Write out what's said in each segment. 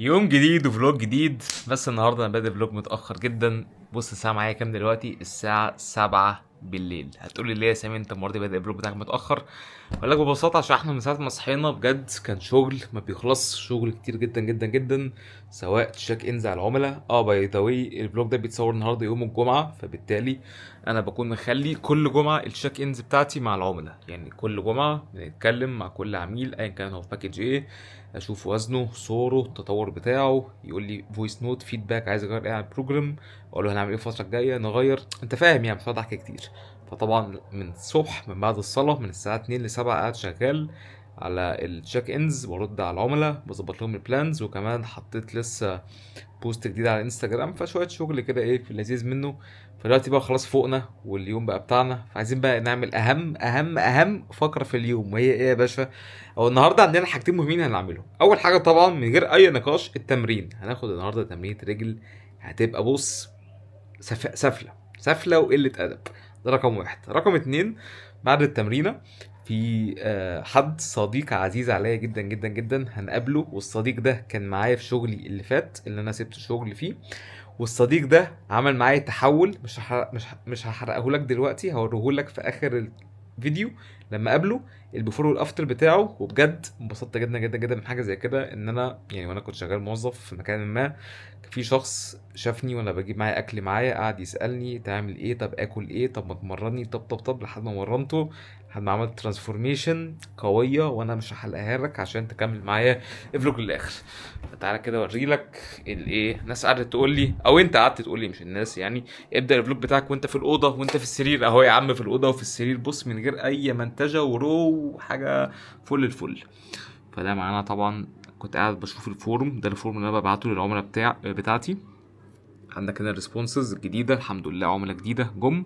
يوم جديد وفلوج جديد. بس النهارده انا بادئ فلوج متاخر جدا. بص الساعه معايا كام دلوقتي؟ الساعه 7 بالليل. هتقولي ليه يا سامي انت المره دي بادئ الفلوج بتاعك متاخر؟ اقول لك ببساطه عشان احنا من ساعه ما صحينا بجد كان شغل ما بيخلص، شغل كتير جدا جدا جدا، سواء تشيك انز على العملاء. باي ذا واي الفلوج ده بيتصور النهارده يوم الجمعه، فبالتالي انا بكون مخلي كل جمعه التشيك انز بتاعتي مع العملاء. يعني كل جمعه بنتكلم مع كل عميل ايا كان هو في باكج ايه، اشوف وزنه، صوره، التطور بتاعه، يقول لي فويس نوت فيدباك عايز اغير ايه على البروجرام، اقول له هنعمل ايه الفتره الجايه، نغير. انت فاهم يعني، بتقعد احكي كتير. فطبعا من الصبح من بعد الصلاه من الساعه 2 ل 7 قاعد شغال على التشيك انز، برد على العملاء، بظبط لهم البلانز، وكمان حطيت لسه بوست جديد على انستجرام، فشويه شغل كده ايه في اللذيذ منه. فدلوقتي بقى خلاص فوقنا واليوم بقى بتاعنا، فعايزين بقى نعمل اهم فقره في اليوم، وهي ايه يا باشا؟ هو النهارده عندنا حاجتين مهمين هنعملهم. اول حاجه طبعا من غير اي نقاش التمرين، هناخد النهارده تمرين رجل. هتبقى بص سفله وقله ادب. ده رقم واحد. رقم اتنين، بعد التمرينه في حد صديق عزيز عليا جدا جدا جدا هنقابله، والصديق ده كان معايا في شغلي اللي فات اللي انا سبت الشغل فيه. والصديق ده عمل معايا تحول، مش هحرقه لك دلوقتي، هوريه لك في اخر الفيديو لما اقابله، البيفور والافتر بتاعه. وبجد انبسطت جدا جدا جدا من حاجه زي كده، ان انا يعني وانا كنت شغال موظف في مكان ما، كان في شخص شافني وانا بجيب معايا اكل معايا، قعد يسالني تعمل ايه، طب اكل ايه، طب ما تمرني، طب لحد ما مرنته، لحد ما عملت ترانسفورميشن قويه، وانا مش هحلقها لك عشان تكمل معايا الفلوج للاخر. فتعالى كده اوري لك الايه. الناس قعدت تقول لي، او انت قعدت تقول لي، مش الناس يعني، ابدا الفلوج بتاعك وانت في الاوضه وانت في السرير. اهو يا عم في الاوضه وفي السرير، بص من غير اي منتجه ورو حاجه، فل الفل. فده معانا طبعا. كنت قاعد بشوف الفورم ده، الفورم اللي انا ببعته للعملاء بتاعتي. عندك هنا الريسبونسز الجديده، الحمد لله عملاء جديده جم.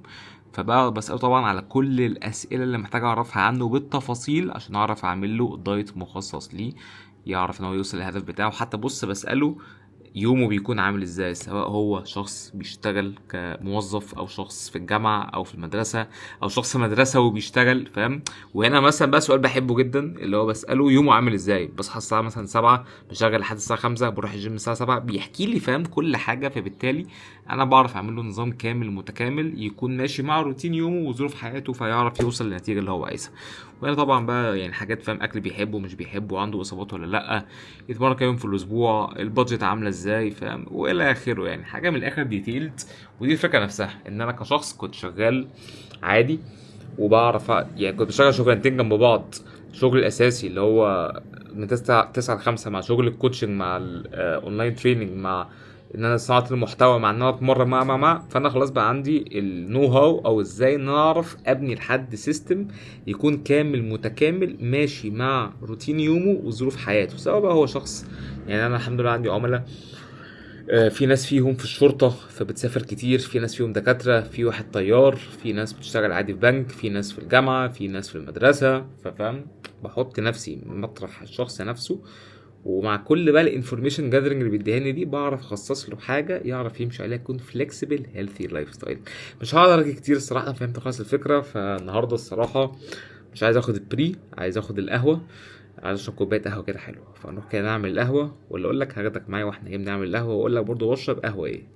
فبقى بسأله طبعا على كل الأسئلة اللي محتاج أعرفها عنه بالتفاصيل عشان أعرف أعمل له دايت مخصص ليه، يعرف إن هو يوصل للهدف بتاعه. حتى بص بسأله يومه بيكون عامل ازاي، سواء هو شخص بيشتغل كموظف او شخص في الجامعة او في المدرسة او شخص في مدرسة وبيشتغل، فاهم؟ وهنا مثلا بقى سؤال بحبه جدا، اللي هو بسأله يومه عامل ازاي. بصحى الساعة مثلا 7، بشغل لحد الساعة 5، بروح الجيم الساعة 7، بيحكي لي فاهم كل حاجة. فبالتالي انا بعرف اعمل له نظام كامل متكامل يكون ماشي مع روتين يومه وظروف حياته، فيعرف يوصل للنتيجة اللي هو عايزها. وهنا طبعا بقى يعني حاجات، فاهم؟ اكل بيحبه مش بيحبه، عنده اصابات ولا لا، يتمرن كام يوم في الاسبوع، البادجت عامله ازاي، فاهم؟ والى اخره. يعني حاجه من الاخر ديتيلد. ودي الفكره نفسها، ان انا كشخص كنت شغال عادي وبعرف يعني كنت بشتغل شغلانتين جنب بعض. شغل الاساسي اللي هو من 9 ل 5، مع شغل الكوتشنج، مع الاونلاين تريننج، مع ان انا صناعه المحتوى، مع ان انا اتمرن مع فانا خلاص بقى عندي النو هاو، او ازاي ان انا اعرف ابني لحد سيستم يكون كامل متكامل ماشي مع روتين يومه وظروف حياته، سواء بقى هو شخص. يعني انا الحمد لله عندي عملاء، في ناس فيهم في الشرطة فبتسافر كتير، في ناس فيهم دكاترة، في واحد طيار، في ناس بتشتغل عادي في بنك، في ناس في الجامعة، في ناس في المدرسة. ففاهم، بحط نفسي مطرح الشخص نفسه، ومع كل بقى الانفورميشن جاذرنج اللي بيديهاني دي بعرف اخصص له حاجه يعرف يمشي عليها، يكون فليكسيبل هيلثي لايف ستايل. مش هقعد ارغي كتير الصراحه، أنا فهمت خلاص الفكره. فالنهارده الصراحه مش عايز اخد البري، عايز اخد القهوه، عايز اشرب كوبايه قهوه كده حلوه. فنروح كده نعمل القهوه، ولا اقول لك هاخدك معايا واحنا جايين نعمل القهوه، واقول لك برضو بشرب قهوه ايه.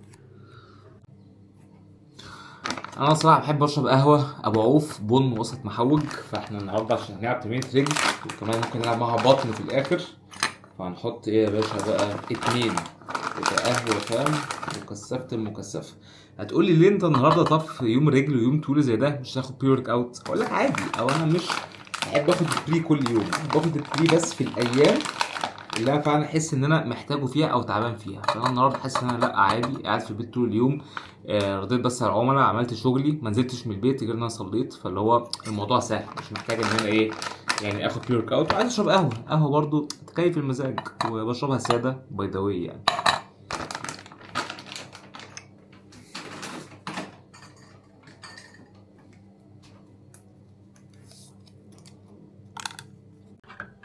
انا الصراحه بحب اشرب قهوه ابو عوف بن وسط محوج. فاحنا النهارده عشان هنلعب تمرين رجل، وكمان ممكن نلعب معاها بطن في الاخر، فهنحط ايه يا باشا بقى؟ 2 يبقى قهوه، فاهم؟ مكثفه المكثفه. هتقولي ليه انت النهارده طب في يوم رجل ويوم طول زي ده مش هتاخد بري ورك اوت؟ اقول لك عادي، او انا مش بحب اخد البري كل يوم، باخد البري بس في الايام اللي انا فعلا احس ان انا محتاجه فيها او تعبان فيها. فانا النهارده حاسس ان انا لا عادي، قاعد في البيت طول اليوم، رضيت بس على العملاء، عملت شغلي، ما نزلتش من البيت غير ان انا صليت. فاللي هو الموضوع سهل، مش محتاج ان انا ايه يعني اخد بري ورك اوت. عايز اشرب قهوه برضو تكيف المزاج، وبشربها ساده باي ذا واي يعني.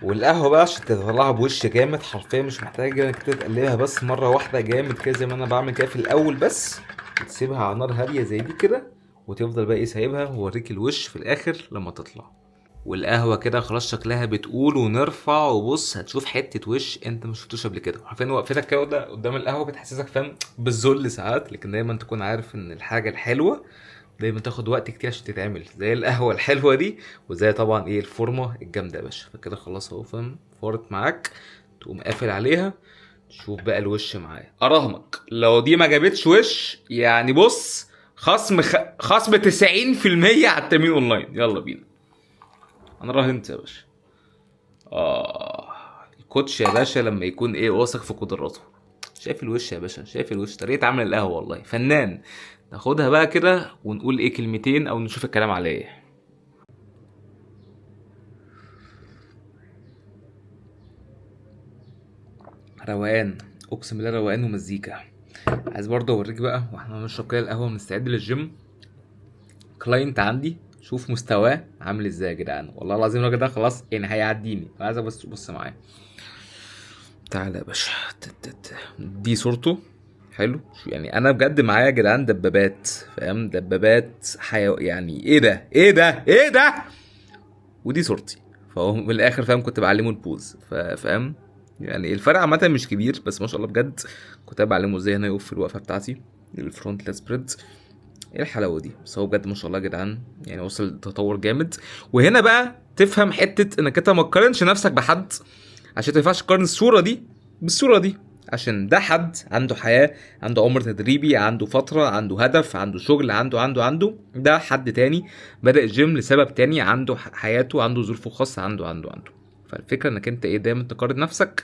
والقهوه بقى عشان تطلعها بوش جامد حرفيا مش محتاج انك تقلبها بس مره واحده جامد كده زي ما انا بعمل كده في الاول، بس تسيبها على نار هاديه زي دي كده، وتفضل بقى ايه سايبها، ووريك الوش في الاخر لما تطلع. والقهوه كده خلاص شكلها بتقول، ونرفع وبص هتشوف حته وش انت ما شفتوش قبل كده. عارفين وقفتك كده قدام القهوه بتحسسك فاهم بالذل ساعات، لكن دايما تكون عارف ان الحاجه الحلوه دايما تاخد وقت كتير عشان تتعمل، زي القهوه الحلوه دي، وزي طبعا ايه الفورمه الجامده يا باشا. فكده خلاص اهو فاهم فارت معاك، تقوم قافل عليها، تشوف بقى الوش معايا. اراهنك لو دي ما جابتش وش يعني بص خصم 90% على التمرين اونلاين. يلا بينا، انا راهنت يا باشا. الكوتش يا باشا لما يكون ايه واثق في قدراته. شايف الوش يا باشا، شايف الوش، طريقه عمل القهوه والله فنان. ناخدها بقى كده ونقول ايه كلمتين او نشوف الكلام على ايه. روقان، اقسم بالله روقان ومزيكا. عايز برضه اوريك بقى واحنا بنشرب كده القهوه ونستعد للجيم، كلاينت عندي شوف مستواه عامل ازاي يا جدعان. والله العظيم الراجل ده خلاص يعني هيعديني. عايز بس بص معايا، تعالى يا باشا. دي صورته حلو. يعني انا بجد معايا يا جدعان دبابات فاهم، دبابات يعني ايه ده ايه ده ايه ده. ودي صورتي، فهو من الاخر فاهم كنت بعلمه البوز فاهم. يعني الفرق عامه مش كبير، بس ما شاء الله بجد كنت بعلمه ازاي هنا يقف في الوقفه بتاعتي الفرونت سبريد. ايه الحلاوه دي. بس هو بجد ما شاء الله يا جدعان يعني وصل لتطور جامد. وهنا بقى تفهم حته انك انت ما تقارنش نفسك بحد، عشان ما ينفعش تقارن الصوره دي بالصوره دي، عشان ده حد عنده حياه، عنده عمر تدريبي، عنده فتره، عنده هدف، عنده شغل، عنده. ده حد تاني بدأ الجيم لسبب تاني، عنده حياته، عنده ظروفه الخاصه، عنده. فالفكره انك انت ايه دايما تقارن نفسك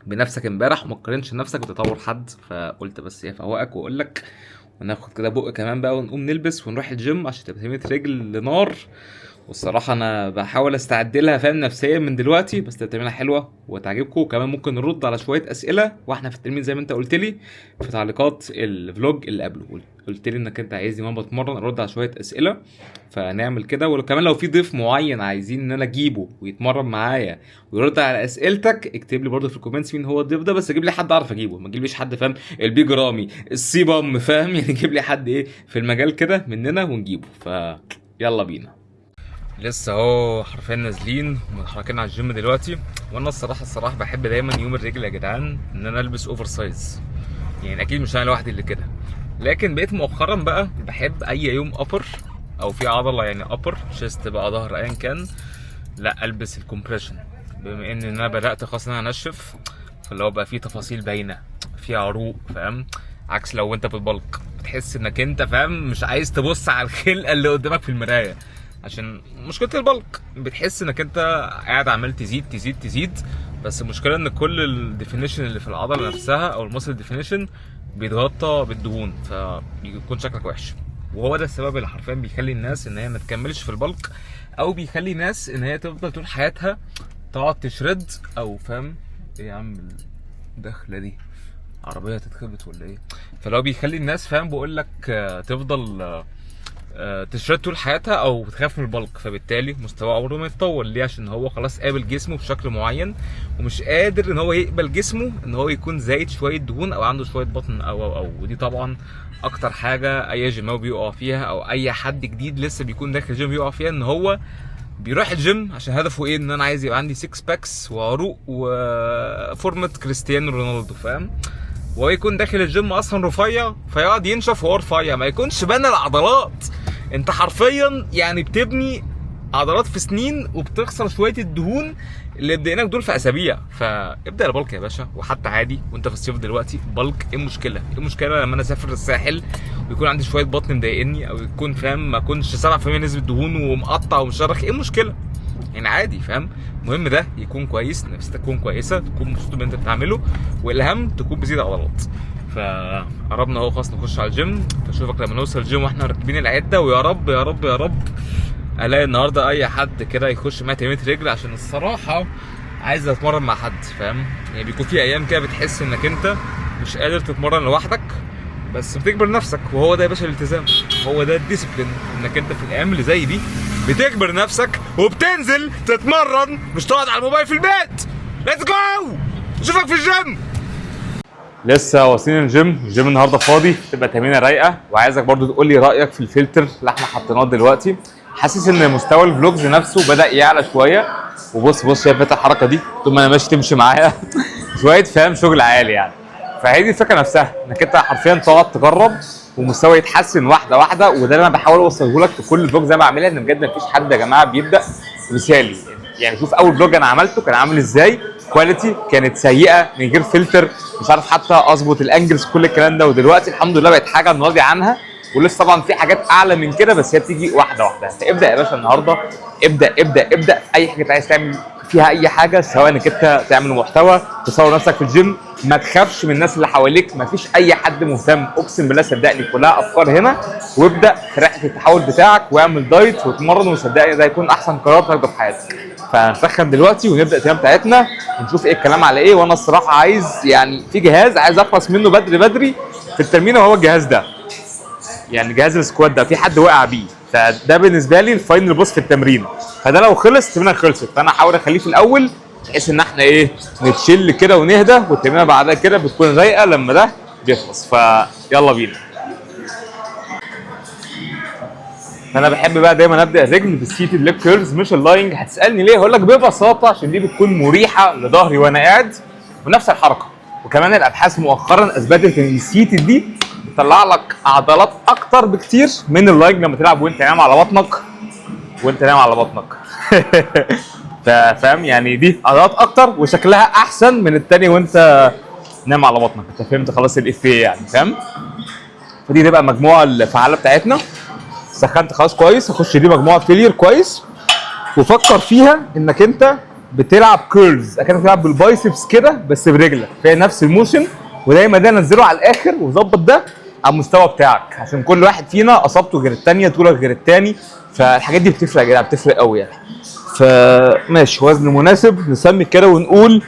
بنفسك امبارح، وما تقارنش نفسك بتطور حد. فقلت بس ايه افوقك واقول لك، وناخد كده بق كمان بقى ونقوم نلبس ونروح الجيم عشان تبقى تمرينة رجل لنار. والصراحة أنا بحاول أستعد لها فاهم نفسيا من دلوقتي، بس تمرينة حلوة وتعجبكم. وكمان ممكن نرد على شوية أسئلة وإحنا في التمرين زي ما أنت قلت لي في تعليقات الفلوج اللي قبله. قلت لي إنك أنت عايزني وأنا بتمرن أرد على شوية أسئلة، فنعمل كده. وكمان لو في ضيف معين عايزين إن أنا أجيبه ويتمرن معايا ويرد على أسئلتك، اكتب لي برضه في الكومنتس مين هو الضيف ده. بس جيب لي حد أعرف أجيبه، ما تجيبليش حد فاهم البيج رامي السيبم فاهم يعني. جيب لي حد إيه في المجال كده مننا ونجيبه. يلا بينا. لسه اهو حرفيا نازلين ومتحركين على الجيم دلوقتي. وانا الصراحه بحب دايما يوم الرجل يا جدعان ان انا البس اوفر سايز. يعني اكيد مش انا لوحدي اللي كده، لكن بقيت مؤخرا بقى بحب اي يوم ابر او في عضله يعني ابر شيست بقى ظهر ايا كان، لا البس الكومبريشن. بما ان انا بدات خلاص ان انا انشف، فاللي هو بقى فيه تفاصيل باينه، فيه عروق فاهم. عكس لو انت بتبلق بتحس انك انت فاهم مش عايز تبص على الخلقه اللي قدامك في المرايه، عشان مشكله البلق بتحس انك انت قاعد عمال تزيد. بس المشكله ان كل الديفينيشن اللي في العضله نفسها او المسل ديفينيشن بيتغطى بالدهون، فبيكون شكلك وحش. وهو ده السبب اللي حرفيا بيخلي الناس ان هي ما تكملش في البلق، او بيخلي الناس ان هي تفضل طول حياتها تقعد تشرد او فاهم ايه يا عم الدخله دي عربيه تتخبط ولا ايه. فلو بيخلي الناس فاهم بقول لك تفضل تشرد طول حياتها او بتخاف من البلق، فبالتالي مستوى عمره ما يتطور. ليه؟ عشان هو خلاص قابل جسمه بشكل معين ومش قادر ان هو يقبل جسمه ان هو يكون زايد شويه دهون او عنده شويه بطن او ودي طبعا اكتر حاجه اي جيماوي بيقع فيها، او اي حد جديد لسه بيكون داخل الجيم بيقع فيها، ان هو بيروح الجيم عشان هدفه ايه؟ ان انا عايز يبقى عندي 6 باكس وعروق وفورمه كريستيانو رونالدو فاهم. وهو يكون داخل الجيم اصلا رفيع، فيقعد ينشف وهو رفيع ما يكونش بنى العضلات. انت حرفيا يعني بتبني عضلات في سنين وبتخسر شويه الدهون اللي بديناك دول في اسابيع. فابدا البلك يا باشا، وحتى عادي وانت في الصيف دلوقتي بلك. ايه المشكله لما انا اسافر الساحل ويكون عندي شويه بطن مضايقني، او يكون فاهم ما اكونش 7% نسبه دهون ومقطع ومشرخ؟ ايه المشكله يعني؟ عادي فاهم. المهم ده يكون كويس، نفسيتك تكون كويسه، تكون مبسوط باللي انت بتعمله، والاهم تكون بتزيد عضلات. فقربنا اهو خلاص نخش على الجيم. فاشوفك لما نوصل الجيم واحنا راكبين العده، ويا رب يا رب يا رب الاقي النهارده اي حد كده يخش معايا تمرين رجل، عشان الصراحه عايز اتمرن مع حد فاهم. يعني بيكون في ايام كده بتحس انك انت مش قادر تتمرن لوحدك، بس بتجبر نفسك. وهو ده يا باشا الالتزام، هو ده الديسيبلين، انك انت في الايام اللي زي دي بتجبر نفسك وبتنزل تتمرن، مش تقعد على الموبايل في البيت. ليتس جو، اشوفك في الجيم. لسه واصلين الجيم النهارده فاضي، تبقى تمرينه رايقه. وعايزك برضو تقول لي رايك في الفلتر اللي احنا حطيناه دلوقتي. حاسس ان مستوى الفلوجز نفسه بدا يعلى شويه. وبص شايف الحركه دي طول ما انا ماشي تمشي معايا شويه فاهم شغل عالي يعني. فهي دي الفكره نفسها، انك انت حرفيا تقعد تجرب ومستوى يتحسن واحده واحده. وده اللي انا بحاول اوصله لك في كل فلوج زي ما بعملها، ان بجد مفيش حد يا جماعه بيبدا مثالي. يعني شوف اول فلوج انا عملته كان عامل ازاي، كواليتي كانت سيئه من غير فلتر، مش عارف حتى اظبط الانجلز كل الكلام ده. ودلوقتي الحمد لله بقت حاجه راضي عنها، ولسه طبعا في حاجات اعلى من كده بس هي بتيجي واحده واحده. فابدا يا باشا النهارده، ابدا في اي حاجه انت عايز تعمل فيها اي حاجه، سواء انك انت تعمل محتوى، تصور نفسك في الجيم. ما تخافش من الناس اللي حواليك، ما فيش اي حد مهتم، اقسم بالله صدقني كلها افكار هنا. وابدا في رحله التحول بتاعك واعمل دايت واتمرن، وصدقني ده هيكون احسن قرار تاخده في حياتك. فنسخن دلوقتي ونبدا التمرين بتاعتنا ونشوف ايه الكلام على ايه. وانا الصراحه عايز يعني في جهاز عايز اخلص منه بدري في التمرين، وهو الجهاز ده، يعني جهاز السكوات ده في حد وقع بيه، فده بالنسبه لي الفاينل بوس في التمرين. فده لو خلص التمرينه خلصت، فانا احاول اخليه في الاول بحيث ان احنا ايه نتشل كده ونهدى، والتمرينه بعدها كده بتكون رايقه لما ده بيخلص. فيلا بينا. فانا بحب بقى دايما ابدا الرجل بالسيتد ليج كيرلز مش اللاينج. هتسالني ليه؟ هقول لك ببساطه عشان دي بتكون مريحه لظهري وانا قاعد ونفس الحركه. وكمان الابحاث مؤخرا اثبتت ان السيتد دي بتطلع لك عضلات اكتر بكتير من اللاينج لما تلعب وانت نايم على بطنك فاهم يعني دي عضلات اكتر وشكلها احسن من الثاني وانت نايم على بطنك. انت فهمت خلاص الافيه يعني، فاهم؟ فدي تبقى المجموعه الفعاله بتاعتنا. سخنت خلاص كويس، هخش دي مجموعه فيلير كويس. وفكر فيها انك انت بتلعب كيرلز، اكنك بتلعب بالبايسبس كده بس برجلك، فهي نفس الموشن. ودايما ده نزله على الاخر وظبط ده على المستوى بتاعك، عشان كل واحد فينا اصابته غير الثانيه، طولك غير الثاني، فالحاجات دي بتفرق يا جدع، بتفرق قوي يعني. فماشي وزن مناسب، نسمي كده ونقول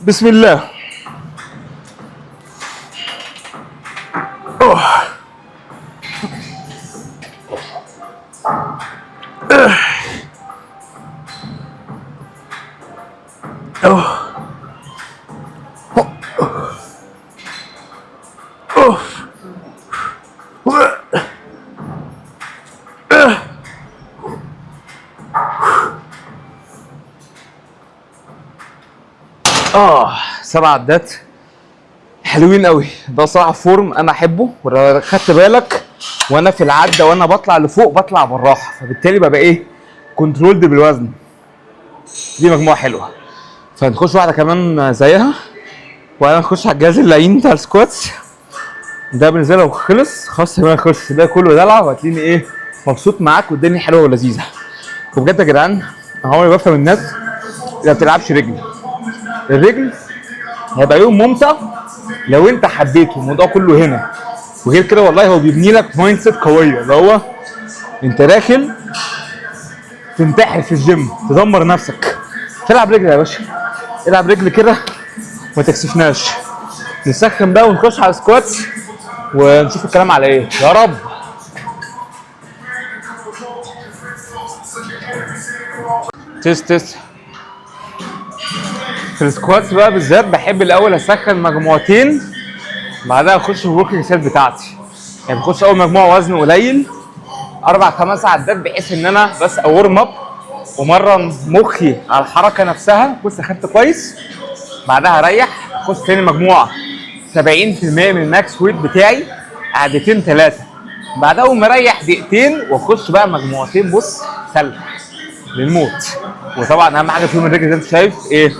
بسم الله. سبع عدات حلوين قوي. ده صراحه فورم انا احبه، ولو خدت بالك وانا في العده وانا بطلع لفوق بطلع بالراحه، فبالتالي ببقى ايه كنترولد بالوزن. دي مجموعه حلوه، فنخش واحده كمان زيها وانا نخش على الجهاز اللعين بتاع السكواتس. ده بالنسبه لي لو خلص خلاص تمام، خلص ده كله دلع وهتلاقيني ايه مبسوط معاك والدنيا حلوه ولذيذه. وبجد يا جدعان انا عمري بفهم الناس اللي ما بتلعبش رجل. الرجل هيبقى يوم ممتع لو انت حبيته، الموضوع كله هنا. وغير كده والله هو بيبني لك مايند سيت قويه، اللي هو انت داخل تنتحر في الجيم تدمر نفسك. تلعب رجل يا باشا، العب رجل كده وما تكسفناش. نسخن بقى ونخش على السكواتس ونشوف الكلام على ايه يا رب. تست في السكواتس بقى بالذات بحب الاول اسخن مجموعتين، بعدها اخش في الوركينج سيت بتاعتي. يعني بخش اول مجموعه وزن قليل 4-5 عدات، بحيث ان انا بس اورم اب ومرن مخي على الحركه نفسها، كنت سخنت كويس. بعدها اريح، اخش تاني مجموعه 70% من الماكس ويت بتاعي قعدتين 3. بعدها اقوم مريح دقيقتين واخش بقى مجموعتين بص سلخ للموت. وطبعا اهم حاجه فيهم الرجل زي ما انت شايف ايه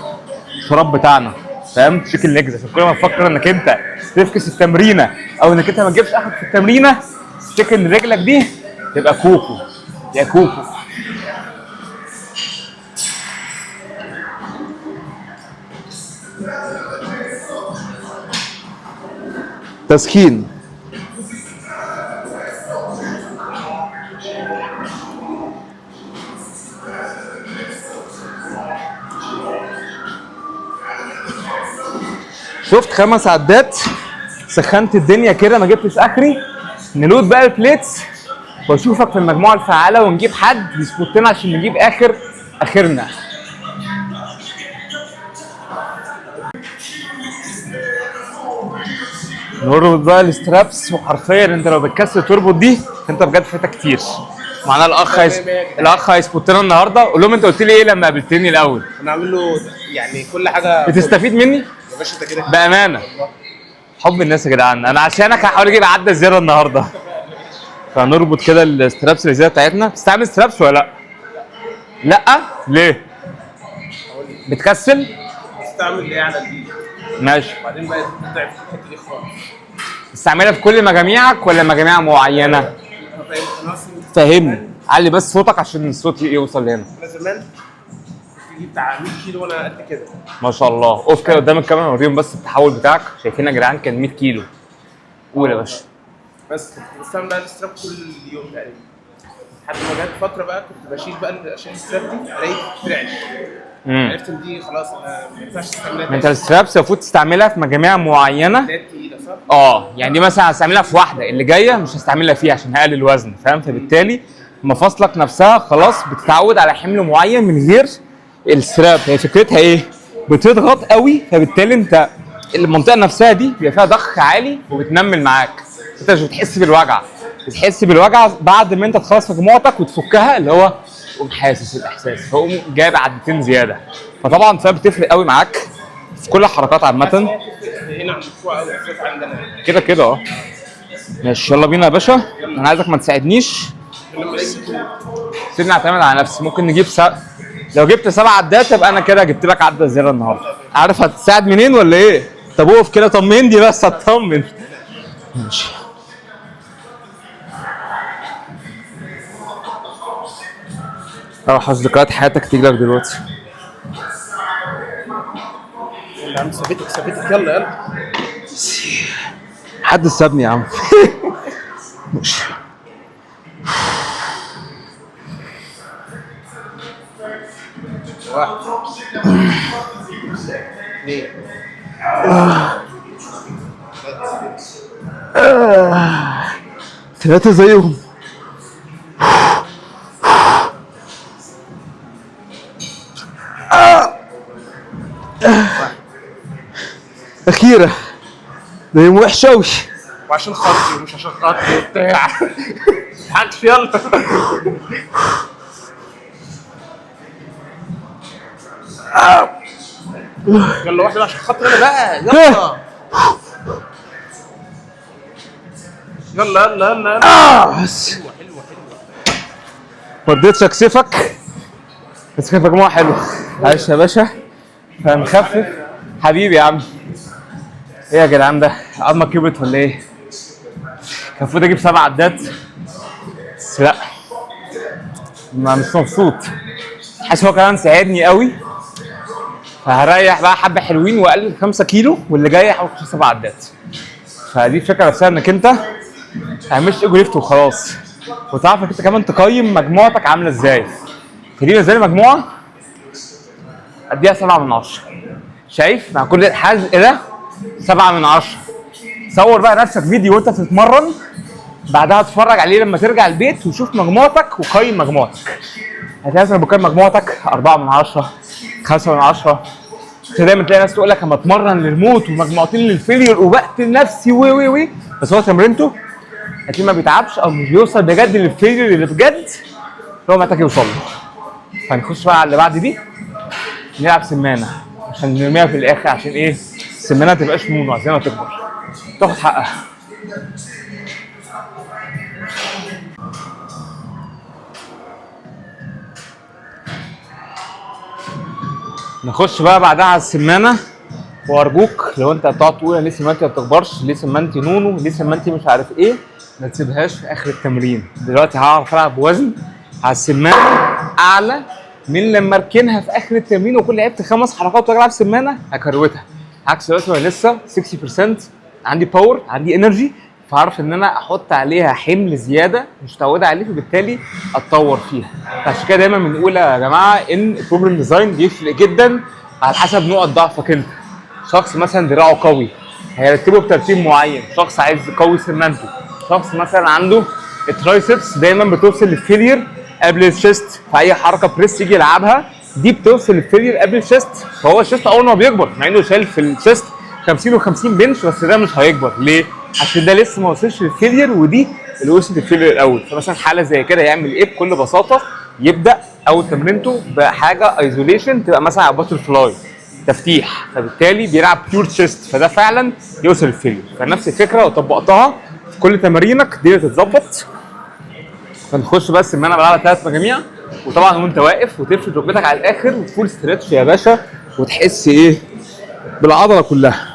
الشراب بتاعنا، فاهم؟ تشيكن ليجز، عشان كل ما تفكر انك انت تفكس التمرينه او انك انت ما تجيبش اخرك في التمرينه، تشيكن رجلك دي تبقى كوكو يا كوكو. تسخين شفت 5 عدات، سخنت الدنيا كده ما جبتش اخري. نلود بقى البليتس واشوفك في المجموعه الفعاله ونجيب حد يسبوتنا عشان نجيب اخرنا. نربط بقى السترابس، وحرفيا انت لو بتكسر تربط دي انت بجد فاتك كتير. معانا الاخ هيسبوت لنا النهارده. قول لهم انت قلت لي ايه لما قابلتني الاول؟ انا عامل له يعني كل حاجه. بتستفيد مني يا باشا انت كده بامانه. حب الناس يا جدعان، انا عشانك هحاول اجيب عدة زياده النهارده. فنربط كده السترابس اللي زياده بتاعتنا. بتستعمل سترابس ولا لا؟ لا ليه؟ بتكسل؟ بستعمل ايه على الايد ماشي. وبعدين بقى تضعف في الحته دي خالص. بتستعملها في كل مجاميعك ولا مجاميع معينه؟ انا اصلا فهمني، علي بس صوتك عشان الصوت يوصل هنا. انا زمان كنت بجيب بتاع 100 كيلو وانا قد كده. ما شاء الله. اقف كده قدام الكاميرا وريهم بس التحول بتاعك. شايفين يا جدعان كان 100 كيلو. قول يا باشا. بس كنت بستعمل بقى الستراب كل يوم تقريبا لحد ما جت فتره بقى كنت بشيل بقى عشان الستراب دي الاقي بترعش. عرفت ان دي خلاص انا ما ينفعش استعملها. انت السترابس المفروض تستعملها في مجاميع معينه. تقيله صح؟ يعني دي مثلا هستعملها في واحده، اللي جايه مش هستعملها فيها عشان هقلل الوزن، فاهم؟ فبالتالي مفاصلك نفسها خلاص بتتعود على حمل معين من غير الستراب. هي فكرتها ايه؟ بتضغط قوي، فبالتالي انت المنطقه نفسها دي بيبقى فيها ضخ عالي وبتنمل معاك. انت مش بتحس بالوجع، بتحس بالوجع بعد ما انت تخلص مجموعتك وتفكها، اللي هو تقوم حاسس الاحساس، فقوم جايب عدتين زياده. فطبعا بتفرق قوي معاك في كل الحركات عامه. هنا عند الكوع قوي عندنا كده كده ماشي. يلا بينا يا باشا. انا عايزك ما تساعدنيش، سيبني اعتمد على نفسي. ممكن نجيب لو جبت 7 عدات يبقى انا كده جبت لك عده زياده النهارده. عارف هتساعد منين ولا ايه؟ طب اقف كده طمني بس، اطمن. ماشي. اوحش ذكريات حياتك تيجي لك دلوقتي. يا عم ثبتك يلا حد سابني يا عم. ماشي. واحد اثنين ثلاثة زيهم. أخيرا ده يوم وحش أوي. وعشان خاطري ومش عشان خاطري وبتاع. تضحكش يلا. يلا واحدة عشان خاطري انا بقى. يلا بس ما رضيتش اكسفك، بس كانت مجموعة حلوة. معلش يا باشا هنخفف. حبيبي يا عم. ايه يا جدعان ده؟ عظمك كبرت ولا ايه؟ كان المفروض اجيب 7 عدات بس لا، مش مبسوط. حاسس هو كمان ساعدني قوي، فهريح بقى حبه حلوين واقلل 5 كيلو، واللي جاي هحاول 7 عدات. فدي الفكره نفسها، انك انت ما تعملش ايجو ليفت وخلاص، وتعرف انت كمان تقيم مجموعتك عامله ازاي. فدي بالنسبه لي مجموعه اديها 7 من 10. شايف مع كل الحزق ده 7 من 10. صور بقى نفسك فيديو وانت بتتمرن، بعدها اتفرج عليه لما ترجع البيت وشوف مجموعتك وقيم مجموعتك. هتلاقي مثلا بقيم مجموعتك 4 من 10، 5 من 10. دايما تلاقي ناس تقول لك اما اتمرن للموت ومجموعتين للفيلير وبقتل نفسي وي بس هو تمرينته هتلاقيه ما بيتعبش او مش بيوصل بجد للفيلير اللي بجد هو محتاج يوصل له. فنخش بقى على اللي بعد دي، نلعب سمانه عشان نرميها في الاخر. عشان ايه؟ السمانه ما تبقاش مونو، عايزينها تكبر تاخد حقها. نخش بقى بعدها على السمانه. وارجوك لو انت هتقعد تقول ليه سمانتي ما بتكبرش، ليه سمانتي نونو، ليه سمانتي مش عارف ايه، ما تسيبهاش في اخر التمرين. دلوقتي هعرف العب بوزن على السمانه اعلى من لما اركنها في اخر التمرين وكل لعبت 5 حركات واجي العب سمانه هكروتها. عكس دلوقتي وانا لسه 60% عندي باور، عندي انرجي، فعارف ان انا احط عليها حمل زياده مش متعود عليه، فبالتالي اتطور فيها. عشان كده دايما بنقول يا جماعه ان البروجرام ديزاين بيفرق جدا على حسب نقط ضعفك انت. شخص مثلا دراعه قوي هيرتبه بترتيب معين، شخص عايز يقوي سمانته، شخص مثلا عنده الترايسبس دايما بتوصل للفيلير قبل الشيست، في اي حركه بريس يجي يلعبها دي بتوصل للفيلير قبل الشيست. فهو الشيست اول ما بيكبر مع انه شايل في الشيست 50 و50 بنش، بس ده مش هيكبر ليه؟ عشان ده لسه ما وصلش للفيلير، ودي الوسط الفيلر الاول. فمثلا حاله زي كده يعمل ايه بكل بساطه؟ يبدا اول تمرينته بحاجه ايزوليشن تبقى مثلا على باتر فلاي تفتيح، فبالتالي بيلعب بيور تشيست، فده فعلا يوصل الفيلر. فنفس الفكره لو طبقتها في كل تمارينك دي تتظبط. فنخش بس ان انا بلعب 3 مجاميع، وطبعا وانت واقف وتفرد ركبتك على الاخر وفول ستريتش يا باشا، وتحس ايه بالعضله كلها.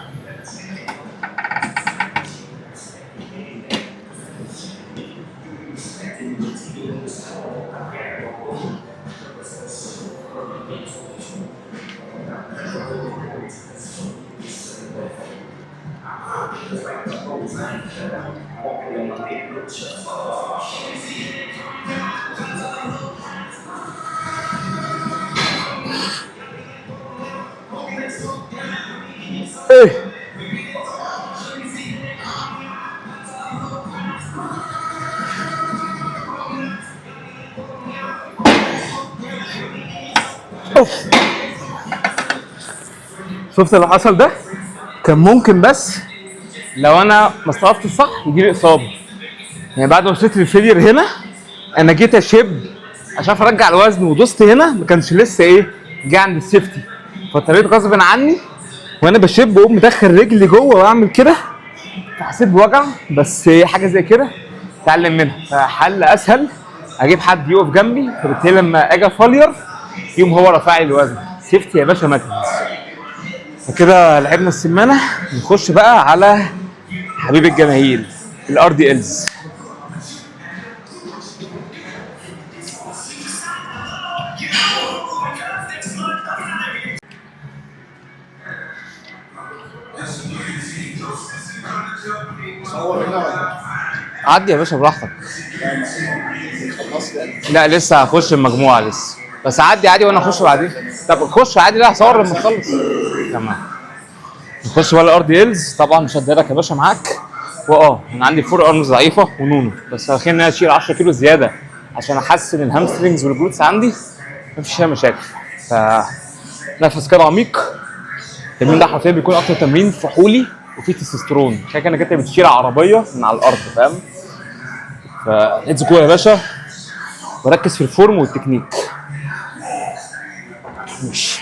ايه اوف، شفت اللي حصل ده؟ كان ممكن بس لو انا ما استوعبتش صح يجي لي اصابه. يعني بعد ما وصلت للفيلير هنا انا جيت اشب عشان ارجع الوزن، ودوست هنا ما كانش لسه ايه جه عند السيفتي، فاضطريت غصب عني وانا بشب اقوم مدخل رجلي جوه واعمل كده، فحسيت بوجع. بس حاجه زي كده اتعلم منها، فحل اسهل اجيب حد يقف جنبي، فبالتالي لما اجي افلير يقوم هو رافع لي الوزن. سيفتي يا باشا ماتت. فكده لعبنا السمانه، نخش بقى على حبيب الجماهير الار دي الز. عدي يا باشا براحتك. لا لسه هخش المجموعه لسه، بس عدي عادي وانا اخش بعدين. طب خش عادي، لا هصور لما نخلص. تمام. نخش بقى الار دي الز. طبعا مش هديلك يا باشا معاك، انا عندي فور ارمز ضعيفه ونونو، بس خليني اشيل 10 كيلو زياده عشان احسن الهامسترنجز والجلوتس عندي، مفيش فيها مشاكل. فنفس كده عميق. التمرين ده حرفيا بيكون اكتر تمرين فحولي وفيه تستوستيرون، عشان كانك انت بتشيل عربيه من على الارض، فاهم؟ فليتس جو يا باشا، وركز في الفورم والتكنيك. ماشي.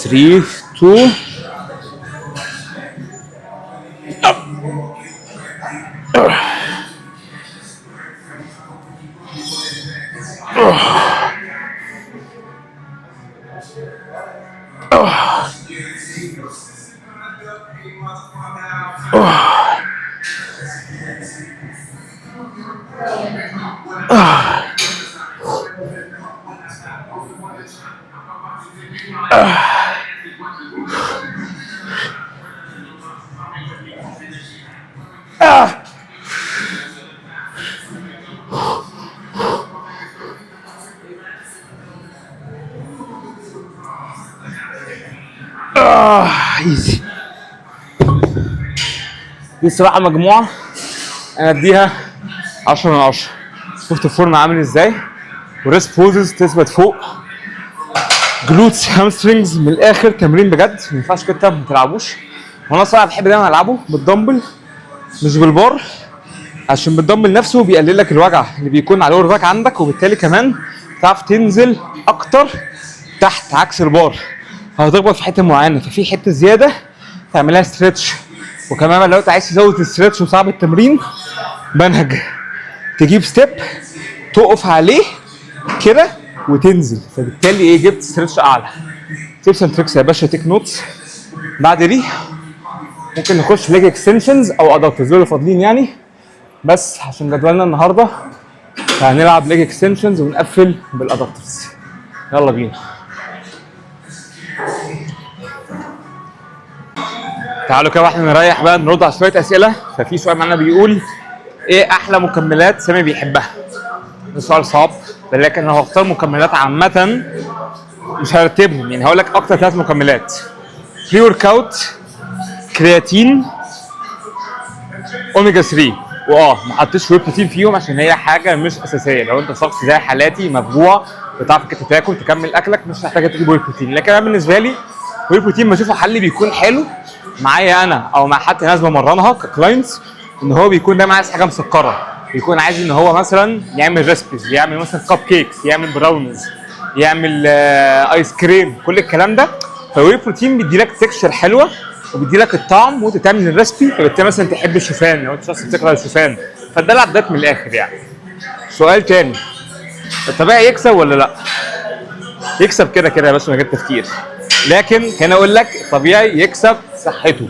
Three, two. ايزي. دي الصراحه مجموعه انا اديها 10 من 10. شفت الفورم عامل ازاي، وريست بوزز تثبت فوق، جلوتس، هامسترنجز، من الاخر تمرين بجد ما ينفعش كده ما تلعبوش. وانا صراحه بحب دايما العبه بالدمبل مش بالبار، عشان بالدمبل نفسه بيقلل لك الوجع اللي بيكون على اللور باك عندك، وبالتالي كمان تعرف تنزل اكتر تحت عكس البار. هتخبط في حته معينه، ففي حته زياده تعملها ستريتش. وكمان لو انت عايز تزود الستريتش وصعب التمرين، منهج تجيب ستيب تقف عليه كده وتنزل، فبالتالي ايه جبت ستريتش اعلى. تيبس اند تريكس يا باشا، تيك نوتس. بعد دي ممكن نخش ليج اكستنشنز او ادابترز اللي فاضلين يعني، بس عشان جدولنا النهارده هنلعب ليج اكستنشنز ونقفل بالادابترز. يلا بينا. تعالوا كده واحنا نريح بقى نرد على شويه اسئله. ففي سؤال معانا بيقول ايه احلى مكملات سامي بيحبها؟ ده سؤال صعب، لكن انا هختار مكملات عامه مش هرتبهم، يعني هقول لك اكتر 3 مكملات: بري ورك اوت، كرياتين، اوميجا 3. ما حطيتش واي بروتين فيهم عشان هي حاجه مش اساسيه. لو انت شخص زي حالاتي مفجوع بتعرف انت تاكل تكمل اكلك، مش محتاج تجيب واي بروتين. لكن انا بالنسبه لي واي بروتين بشوفه حل بيكون حلو معايا انا او مع حتى ناس بمرنها ككلاينتس، ان هو بيكون دايما عايز حاجه مسكره، بيكون عايز ان هو مثلا يعمل ريسبيز، يعمل مثلا كب كيكس، يعمل براونيز، يعمل ايس كريم، كل الكلام ده. فالواي بروتين بيدي لك تكشر حلوه وبيدي لك الطعم وانت تعمل الريسبي، فبالتالي مثلا تحب الشوفان لو انت شخص بتكره الشوفان، فالدلع ده من الاخر يعني. سؤال تاني، الطبيعي يكسب ولا لا؟ يكسب كده كده يا باشا من غير تفكير، لكن هنا اقول لك طبيعي يكسب صحته.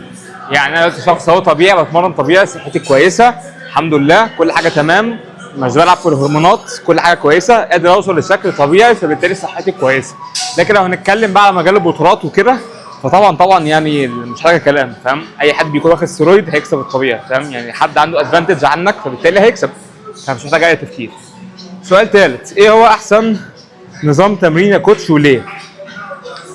يعني انا شخص اهو طبيعي بتمرن طبيعي، صحتي كويسه الحمد لله، كل حاجه تمام، مش بلعب في الهرمونات، كل حاجه كويسه، قادر اوصل لشكل طبيعي، فبالتالي صحتي كويسه. لكن لو هنتكلم بقى على مجال البطولات وكده، فطبعا يعني مش حاجه كلام، فاهم؟ اي حد بيكون واخد ستيرويد هيكسب الطبيعي، فاهم؟ يعني حد عنده ادفانتج عنك فبالتالي هيكسب، فمش محتاج اي تفكير. سؤال ثالث، ايه هو احسن نظام تمرين يا كوتش وليه؟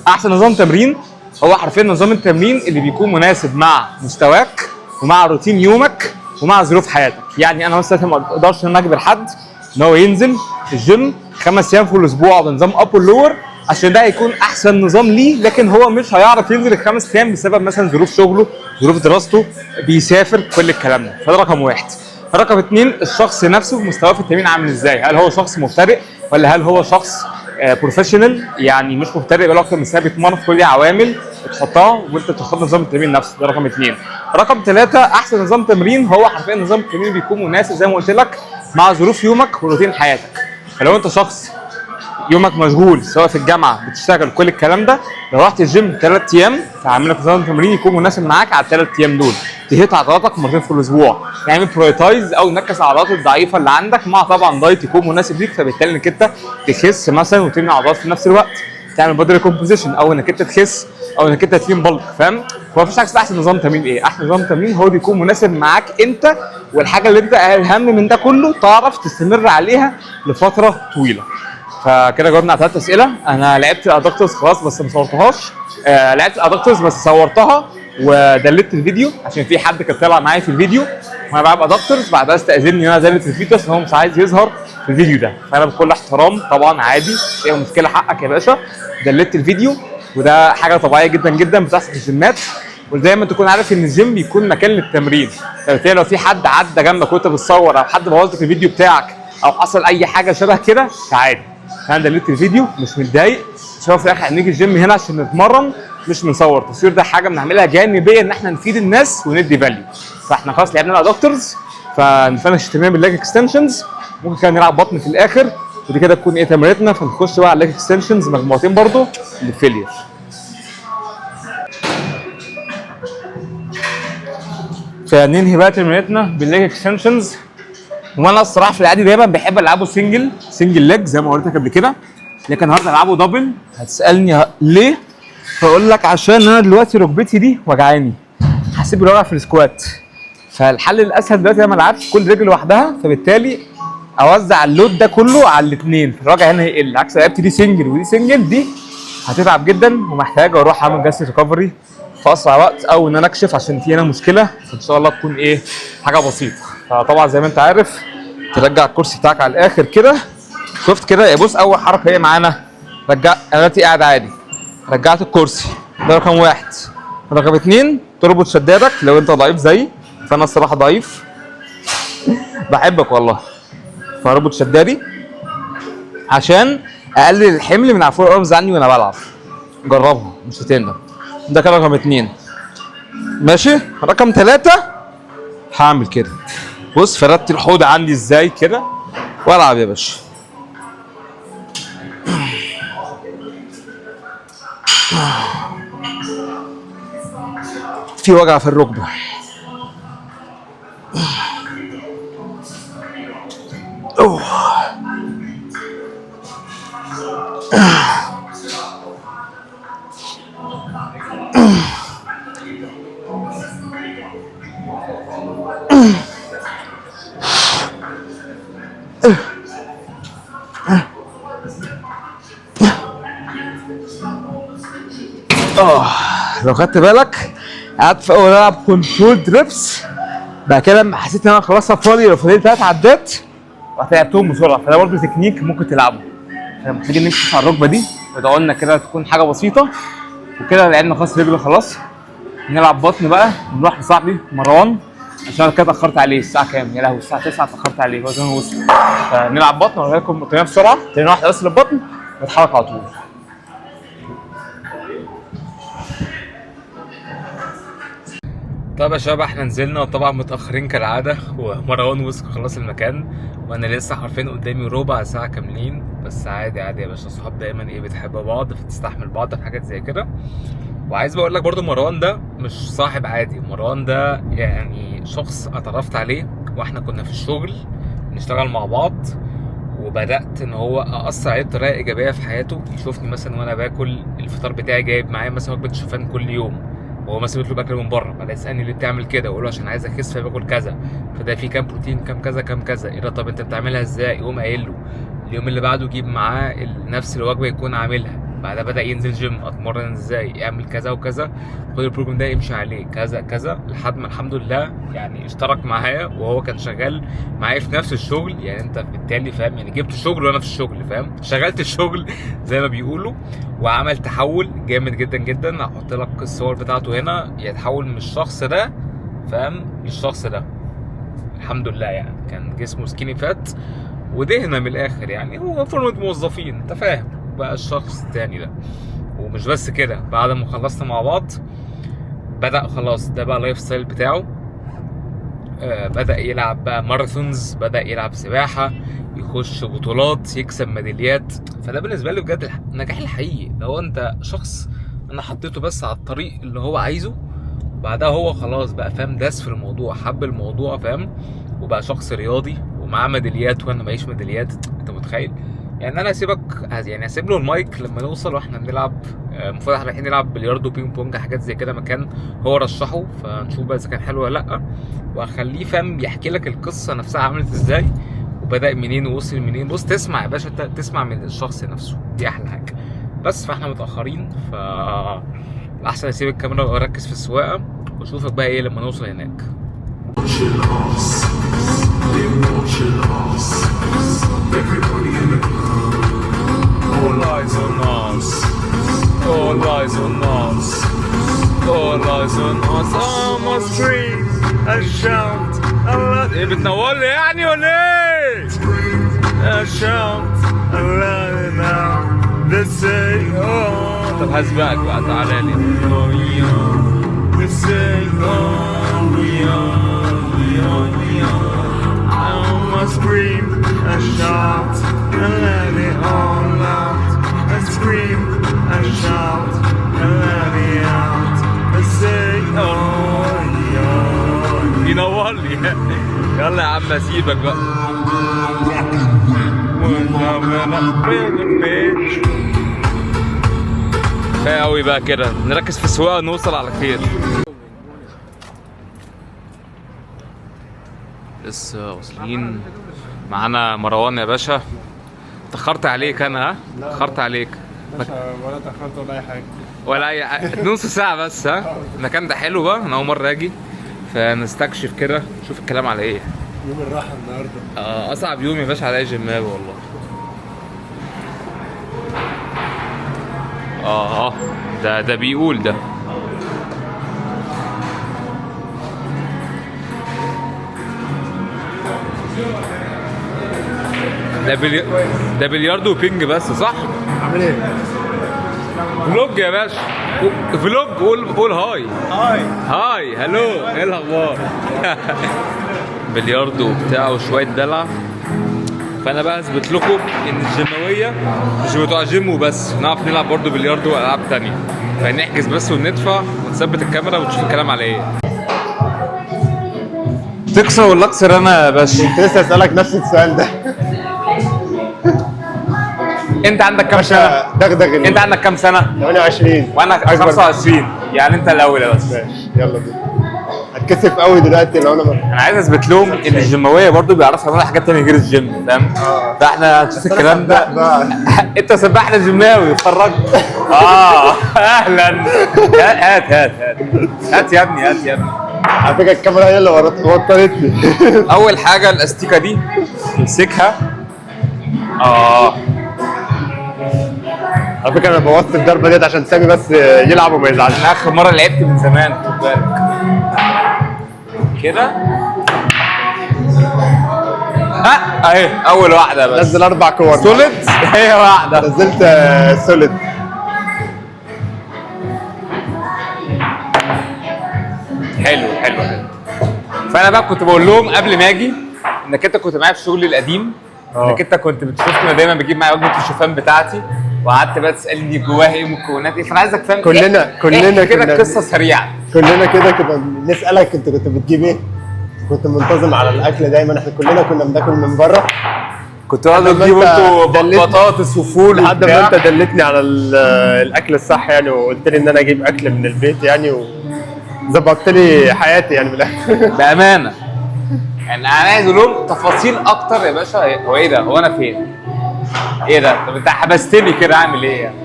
احسن نظام تمرين هو حرفيا نظام التمرين اللي بيكون مناسب مع مستواك ومع روتين يومك ومع ظروف حياتك. يعني انا مثلا ما اقدرش ان انا اجبر حد ان هو ينزل الجيم 5 ايام في الاسبوع بنظام اب واللور عشان ده هيكون احسن نظام ليه، لكن هو مش هيعرف ينزل ال5 ايام بسبب مثلا ظروف شغله، ظروف دراسته، بيسافر، كل الكلام ده. فده رقم واحد. رقم 2، الشخص نفسه مستواه في التمرين عامل ازاي؟ هل هو شخص مبتدئ ولا هل هو شخص بروفيشنال؟ يعني مش مبتدئ بقى اكتر من سنه بيتمرن، في كل دي عوامل بتحطها وانت بتختار نظام التمرين نفسه. ده رقم 2. رقم 3، احسن نظام تمرين هو حرفيا نظام التمرين بيكون مناسب زي ما قلت لك مع ظروف يومك وروتين حياتك. فلو انت شخص يومك مشغول سواء في الجامعه بتشتغل كل الكلام ده، لو رحت الجيم 3 ايام فهعمل لك نظام تمرين يكون مناسب معاك على ال3 ايام دول، تهيت عضلاتك مرتين في الاسبوع، يعني برايورتايز او نكس على العضلات الضعيفه اللي عندك، مع طبعا دايت يكون مناسب ليك، فبالتالي انك انت تخس مثلا وتبني عضلات في نفس الوقت، تعمل بودي كومبوزيشن، او انك انت تخس، او انك انت تلين بلك، فاهم؟ فما فيش حاجه اسمها احسن نظام تمرين ايه، احسن نظام تمرين هو بيكون مناسب معاك انت، والحاجه اللي انت اهم من ده كله تعرف تستمر عليها لفتره طويله. فكده جاوبنا على 3 اسئله. انا لعبت الادكتورز خلاص بس ما صورتهاش، لعبت الادكتورز بس صورتها ودلت الفيديو عشان في حد كان طالع معايا في الفيديو وانا بلعب ادكتورز، بعدها استاذني ان انا ادلت الفيديو عشان هو مش عايز يظهر في الفيديو ده، فانا بكل احترام طبعا عادي، مش اي مشكله، حقك يا باشا، دلت الفيديو، وده حاجه طبيعيه جدا جدا بتحصل في الجيمات، ودايما تكون عارف ان الجيم بيكون مكان للتمرين، فبالتالي لو في حد عدى جنبك وانت بتصور او حد بوظ لك الفيديو بتاعك او حصل اي حاجه شبه كده فعادي، انا دلت الفيديو مش متضايق، عشان في الاخر هنيجي الجيم هنا عشان نتمرن مش بنصور. التصوير ده حاجه بنعملها جانبيه ان احنا نفيد الناس وندي فاليو. فاحنا خلاص لعبنا الادكتورز، فنفنش التمرين بالليج اكستنشنز، ممكن كده نلعب بطن في الاخر، ودي كده تكون ايه تمرينتنا، فنخش بقى على الليج اكستنشنز مجموعتين برضو للفيلير. فننهي بقى تمرينتنا بالليج اكستنشنز. وانا الصراحه في العادي دايما بحب العبه سنجل ليج زي ما قلت لك قبل كده، لكن النهارده العبه دبل. هتسالني ليه؟ فاقول لك عشان انا دلوقتي ركبتي دي وجعاني، حسيت بالوجع في السكوات، فالحل الاسهل دلوقتي انا ما العبش كل رجل لوحدها، فبالتالي اوزع اللود ده كله على الاثنين، فالوجع هنا هيقل. عكس لعبت دي سنجل ودي سنجل، دي هتتعب جدا ومحتاج اروح اعمل جلسه ريكفري في اسرع وقت، او ان انا اكشف عشان في هنا مشكله، فان شاء الله تكون ايه حاجه بسيطه. فطبعا زي ما انت عارف ترجع الكرسي بتاعك على الاخر كده، شفت كده؟ بص اول حركه هي معانا رجع، انا دلوقتي قاعد عادي رجعت الكرسي، ده رقم 1. رقم 2 تربط شدادك لو انت ضعيف زيي، فانا الصراحه ضعيف بحبك والله، فربط شدادي عشان اقلل الحمل من على الفور ارمز عني وانا بلعب. جربها مش هتندم. ده كان رقم 2 ماشي. رقم 3 هعمل كده، بص فردت الحوض عندي ازاي كده والعب يا باشا. في وجع في الركبه، لو خدت بالك قعدت في اول العب كنترول دريبس، بعد كده لما حسيت ان انا خلاص فاضي، لو فضلت 3 عدات رحت لعبتهم بسرعه، فده برضه تكنيك ممكن تلعبه. احنا محتاجين نكشف على الركبه دي، ادعوا لنا كده تكون حاجه بسيطه، وكده لعبنا خلاص رجل خلاص. نلعب بطن بقى، نروح لصاحبي مروان عشان أنا كده اتاخرت عليه. الساعه كام؟ يا لهوي الساعه 9 اتاخرت عليه وزن وصل. فنلعب بطن ولا لكم تمام بسرعه، تاني واحده بس للبطن ونتحرك على طول. طب يا شباب احنا نزلنا وطبعا متأخرين كالعادة، ومروان وصل خلاص المكان، وانا لسه حرفيا قدامي ربع ساعة كاملين. بس عادي عادي يا باشا، الصحاب دايما ايه بتحب بعض فتستحمل بعض في حاجات زي كده. وعايز بقول لك برضو مروان ده مش صاحب عادي، مروان ده يعني شخص اتعرفت عليه واحنا كنا في الشغل نشتغل مع بعض، وبدات ان هو اثر عليه بطريقه ايجابيه في حياته. يشوفني مثلا وانا باكل الفطار بتاعي جايب معايا مثلا وجبه شوفان كل يوم، وهو مثلا بيطلب اكل من بره، بعدين يسالني ليه بتعمل كده، اقول له عشان عايز اخس فباكل كذا، فده فيه كام بروتين كام كذا كام كذا. ايه ده طب انت بتعملها ازاي؟ يقوم قايل له. اليوم اللي بعده يجيب معاه نفس الوجبه يكون عاملها، بعدها بدا ينزل جيم، اتمرن ازاي، اعمل كذا وكذا، خد البروجرام ده امشي عليه كذا كذا، لحد ما الحمد لله يعني اشترك معايا وهو كان شغال معايا في نفس الشغل. يعني انت بالتالي فاهم، يعني جبت شغل وانا في الشغل، فاهم، شغلت الشغل زي ما بيقولوا، وعمل تحول جامد جدا جدا. هحط لك الصور بتاعته هنا، يتحول من الشخص ده فاهم للشخص ده الحمد لله. يعني كان جسمه سكيني فات ودهنا من الاخر، يعني هو فورمة موظفين انت فاهم، بقى الشخص التاني ده. ومش بس كده، بعد ما خلصنا مع بعض بدأ خلاص ده بقى اللايف ستايل بتاعه. بدأ يلعب بقى ماراثونز، بدأ يلعب سباحة، يخش بطولات، يكسب ميداليات. فده بالنسبة لي بجد النجاح الحقيقي. لو انت شخص انا حطيته بس على الطريق اللي هو عايزه، بعدها هو خلاص بقى فاهم داس في الموضوع، حب الموضوع فاهم، وبقى شخص رياضي ومعاه ميداليات وانا معيش ميداليات. انت متخيل؟ يعني انا يعني هسيب له المايك لما نوصل واحنا بنلعب. المفروض احنا رايحين نلعب بلياردو بينج بونج حاجات زي كده، مكان هو رشحه، فنشوف بقى اذا كان حلو ولا لا. وهخليه فاهم يحكي لك القصه نفسها عملت ازاي وبدا منين ووصل منين. بص تسمع يا باشا، تسمع من الشخص نفسه، دي احلى حاجه. بس فاحنا متاخرين، ف الاحسن اسيب الكاميرا واركز في السواقه واشوفك بقى ايه لما نوصل هناك. All eyes on us. All eyes on us. All eyes on us. I'm a scream and shout. ايه بتنور لي يعني ولا ايه؟ I shout loud enough. They say oh. طب هسبقك بقى تعالى لي. They say oh we are. I'm a scream and shout and let it all out. I scream and shout and let it out. I say oh yeah. ينور لي. يلا يا عم اسيبك بقى. كفايه قوي بقى كده، نركز في السواقه ونوصل على خير. لسه واصلين. معانا مروان يا باشا. تأخرت عليك انا، ها؟ تأخرت عليك ولا تأخرت ولا أي حاجة ولا اي حاجه، نص ساعه بس. ها المكان ده حلو بقى، انا اول مره اجي فنستكشف كده نشوف الكلام على ايه. يوم الراحة النهاردة. اصعب يوم يا باشا عليا جيماوي والله. ده بيقول ده. ده بلياردو وبينج بس صح؟ عامل إيه؟ فلوج يا باشا، فلوج. قول هاي. هاي هلو، ايه الاخبار؟ بلياردو وبتاع وشويه دلع. فانا بقى اثبت لكم ان الجيماويه مش بتوع جيم وبس، نعرف نلعب برضه بلياردو والعاب تانية. فنحجز بس وندفع ونثبت الكاميرا ونشوف الكلام على ايه. تكسر ولا اكسر انا يا باشا؟ كنت لسه أسألك نفس السؤال ده. انت عندك كام سنه؟ دغدغ. انت عندك كام سنه؟ 28. وانا 25. يعني انت الاول يا باشا. ماشي يلا بينا. هتكسف قوي دلوقتي لو انا عايز اثبت لهم ان الجيماويه برضو بيعرفوا يعملوا حاجات تانية غير الجيم، فاهم؟ فاحنا هنشوف الكلام ده. انت سباح جيماوي اتفرج. اهلا. هات يا ابني. على فكرة الكاميرا هي اللي وترتني. اول حاجه الاستيكه دي تمسكها. على فكره انا بوظت الضربه ديت عشان سامي بس يلعب وما يزعلش. انا اخر مره لعبت من زمان خد بالك كده. ها اهي اول واحده بس نزل 4 كور سوليد. هي واحده نزلت سوليد. حلو. فانا بقى كنت بقول لهم قبل ما اجي انك انت كنت معايا في شغلي القديم، انك انت كنت بتشوفني دايما بجيب معايا وجبه الشوفان بتاعتي، وقعدت بقى تسالني جواها ايه مكونات ايه، فانا عايزك فاهم كلنا كده قصه سريعه. كلنا كده نسالك انت كنت بتجيب ايه؟ كنت منتظم على الاكل دايما، احنا كلنا كنا بناكل من بره. كنت قاعد تجيبوا انتوا بطاطس وفول لحد ما انت دلتني على الاكل الصح يعني، وقلت لي ان انا اجيب اكل من البيت يعني، وظبطت لي حياتي يعني من الاخر. بامانه يعني انا عايز اقول لهم تفاصيل اكتر يا باشا. هو ايه ده؟ هو انا فين؟ ايه ده؟ طب انت حبستني كده اعمل ايه يعني؟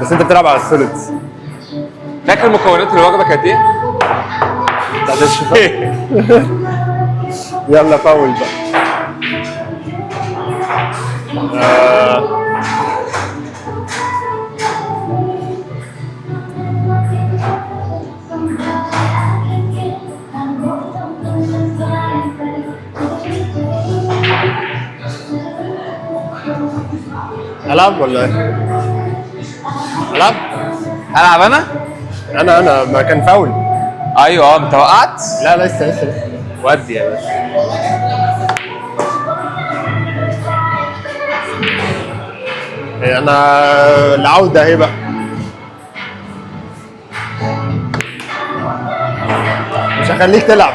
بس انت بتلعب على السوليدز. فاكر مكونات الوجبه كانت ايه؟ بتاعت الشوفان. يلا فاول بقى. العب ولا ايه؟ العب انا؟ انا ما كان فاول. ايوه انت وقعت؟ لا لسه ودي يا باشا. انا العودة اهي بقى. مش هخليك تلعب.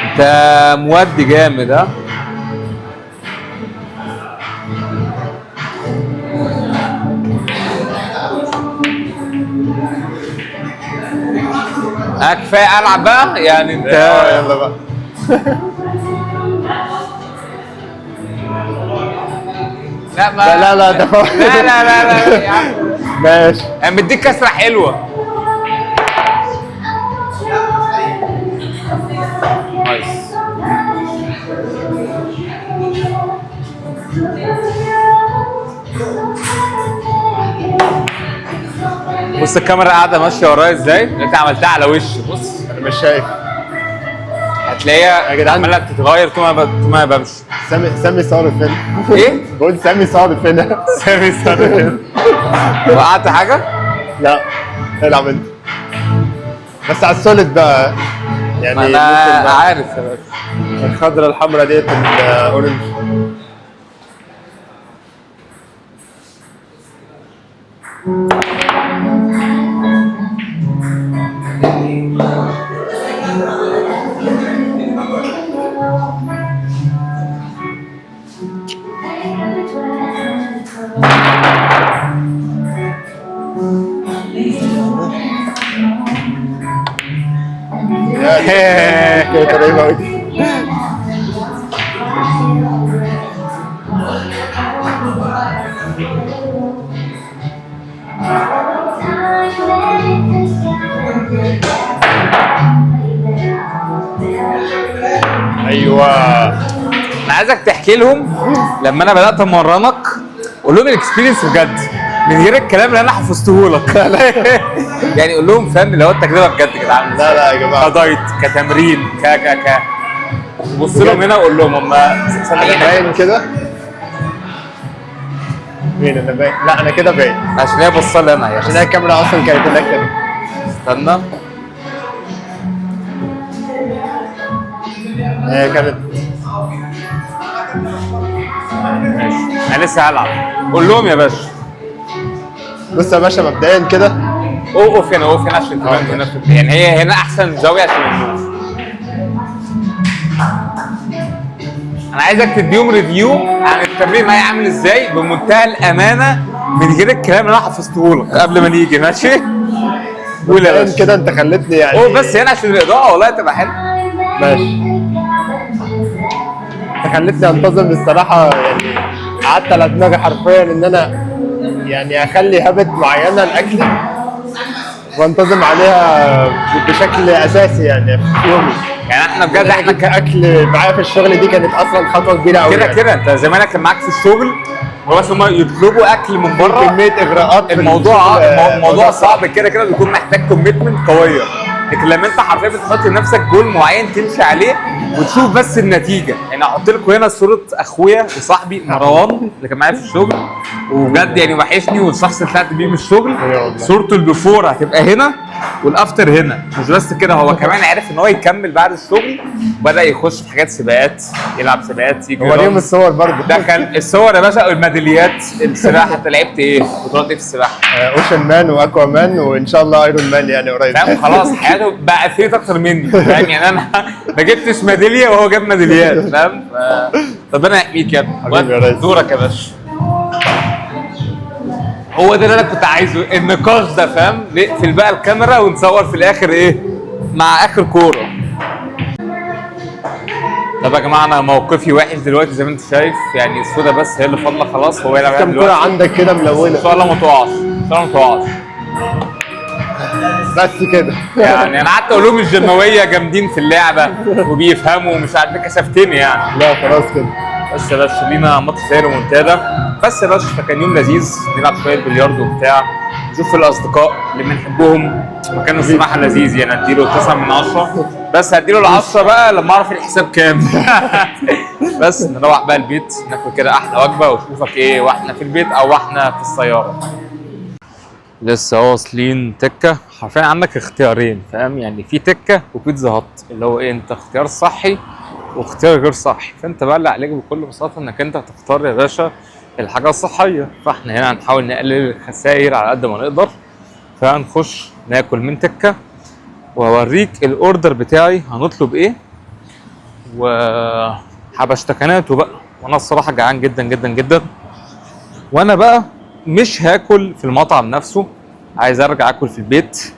انت مودي جامد ها؟ كفايه العب بقى يعني انت. يلا بقى. لا ده فوق. لا يا عم ماشي. انا مديك كسره حلوه. نايس. بص الكاميرا قاعده ماشيه ورايا ازاي؟ انت عملتها على وشي. بص انا مش شايف. هتلاقيها يا جدعان عماله بتتغير طول ما بمشي. سامي صارف هنا. ايه؟ بقول سامي صارف هنا. سامي صارف هنا. وقعت حاجه؟ لا العب انت بس على السوليد بقى يعني. انا عارف يا باشا. الخضره الحمراء ديت الاورنج. كده قريبه قوي. ايوه انا عايزك تحكي لهم لما انا بدات امرنك، قول لهم الاكسبيرينس بجد من غير الكلام اللي انا حفظته لك. يعني قول لهم فاهم اللي هو التجربه بجد كده عامله ازاي. لا يا جماعه كدايت كتمرين بص لهم هنا وقول لهم هم باين كده. مين انا باين؟ لا انا كده باين عشان هي بصه لي انا. عشان هي الكاميرا اصلا كانت هناك كده. استنى هي كانت ماشي. انا لسه هلعب. قول لهم يا باشا. بص يا باشا مبدئيا كده اوقف هنا عشان تبان هنا يعني هي هنا احسن زاويه عشان نشوف. انا عايزك تديهم ريفيو عن التمرين معايا عامل ازاي بمنتهى الامانه من غير الكلام اللي انا حفظته لك قبل ما نيجي. ماشي؟ قول يا باشا كده انت خلتني يعني. اوه بس هنا عشان الاضاءه والله تبقى حلوه. ماشي. انت خلتني انتظم الصراحه يعني. قعدت على دماغي حرفيا ان انا يعني اخلي هابت معينه لاكلي وانتظم عليها بشكل اساسي يعني في يومي. يعني احنا بجد احنا كاكل معايا في الشغل دي كانت اصلا خطوه كبيره قوي. كده انت زمانك كان معاك في الشغل هو بس هم يطلبوا اكل من بره. كميه اغراءات في الموضوع الشغل، الموضوع صعب كده كده، بيكون محتاج كوميتمنت قويه. لكن لما انت حرفيا بتحط لنفسك جول معين تمشي عليه وتشوف بس النتيجه. يعني احط لكم هنا صوره اخويا وصاحبي مروان اللي كان معايا في الشغل، وبجد يعني وحشني، والشخص اللي طلعت بيه من الشغل صورته البيفور هتبقى هنا والافتر هنا. مش بس كده، هو كمان عرف ان هو يكمل بعد الشغل وبدا يخش في حاجات سباقات، يلعب سباقات، يجري. هو ليهم الصور برضه. دخل الصور يا باشا، الميداليات، السباحه. انت لعبت ايه؟ بطولات ايه في السباحه؟ اوشن مان واكوا مان وان شاء الله ايرون مان يعني قريب. فاهم؟ خلاص حياته بقى اثليت اكتر مني، فاهم؟ يعني انا ما جبتش ميداليه وهو جاب ميداليات، فاهم؟ ربنا يحميك يا حبيبي يا ابني. ريس. دورك يا باشا. هو ده اللي انا كنت عايزه، النقاش ده، فاهم؟ نقفل بقى الكاميرا ونصور في الاخر ايه مع اخر كوره. طب يا جماعه انا موقفي وحش دلوقتي زي ما انت شايف، يعني السودا بس هي اللي فاضله خلاص. هو يلعب كم كرة دلوقتي عندك كده ان ملونه؟ شاء الله ما تقعش، ان شاء الله ما تقعش. بس كده. يعني انا قعدت اقول لهم الجماويه جامدين في اللعبه وبيفهموا ومش عارف، كسفتني يعني. لا خلاص كده. بس يا باشا لينا ماتش زي رومونتادا. بس يا باشا فكان يوم لذيذ، نلعب شويه بلياردو وبتاع، نشوف الاصدقاء اللي بنحبهم. مكان الصراحه لذيذ يعني، اديله 9 من 10. بس هديله ال 10 بقى لما اعرف الحساب كام. بس نروح بقى البيت ناكل كده احلى وجبه، واشوفك ايه واحنا في البيت او واحنا في السياره. لسه واصلين تكه. حرفيا عندك اختيارين، فاهم؟ يعني في تكه وبيتزا هات، اللي هو ايه، انت اختيار صحي واختيار غير صحي. فانت بقى اللي عليك بكل بساطه انك انت هتختار يا باشا الحاجه الصحيه. فاحنا هنا هنحاول نقلل الخسائر على قد ما نقدر، فهنخش ناكل من تكه واوريك الاوردر بتاعي هنطلب ايه وحبشتكناته بقى. وانا الصراحه جعان جدا جدا جدا، وانا بقى مش هاكل في المطعم نفسه، عايز ارجع اكل في البيت.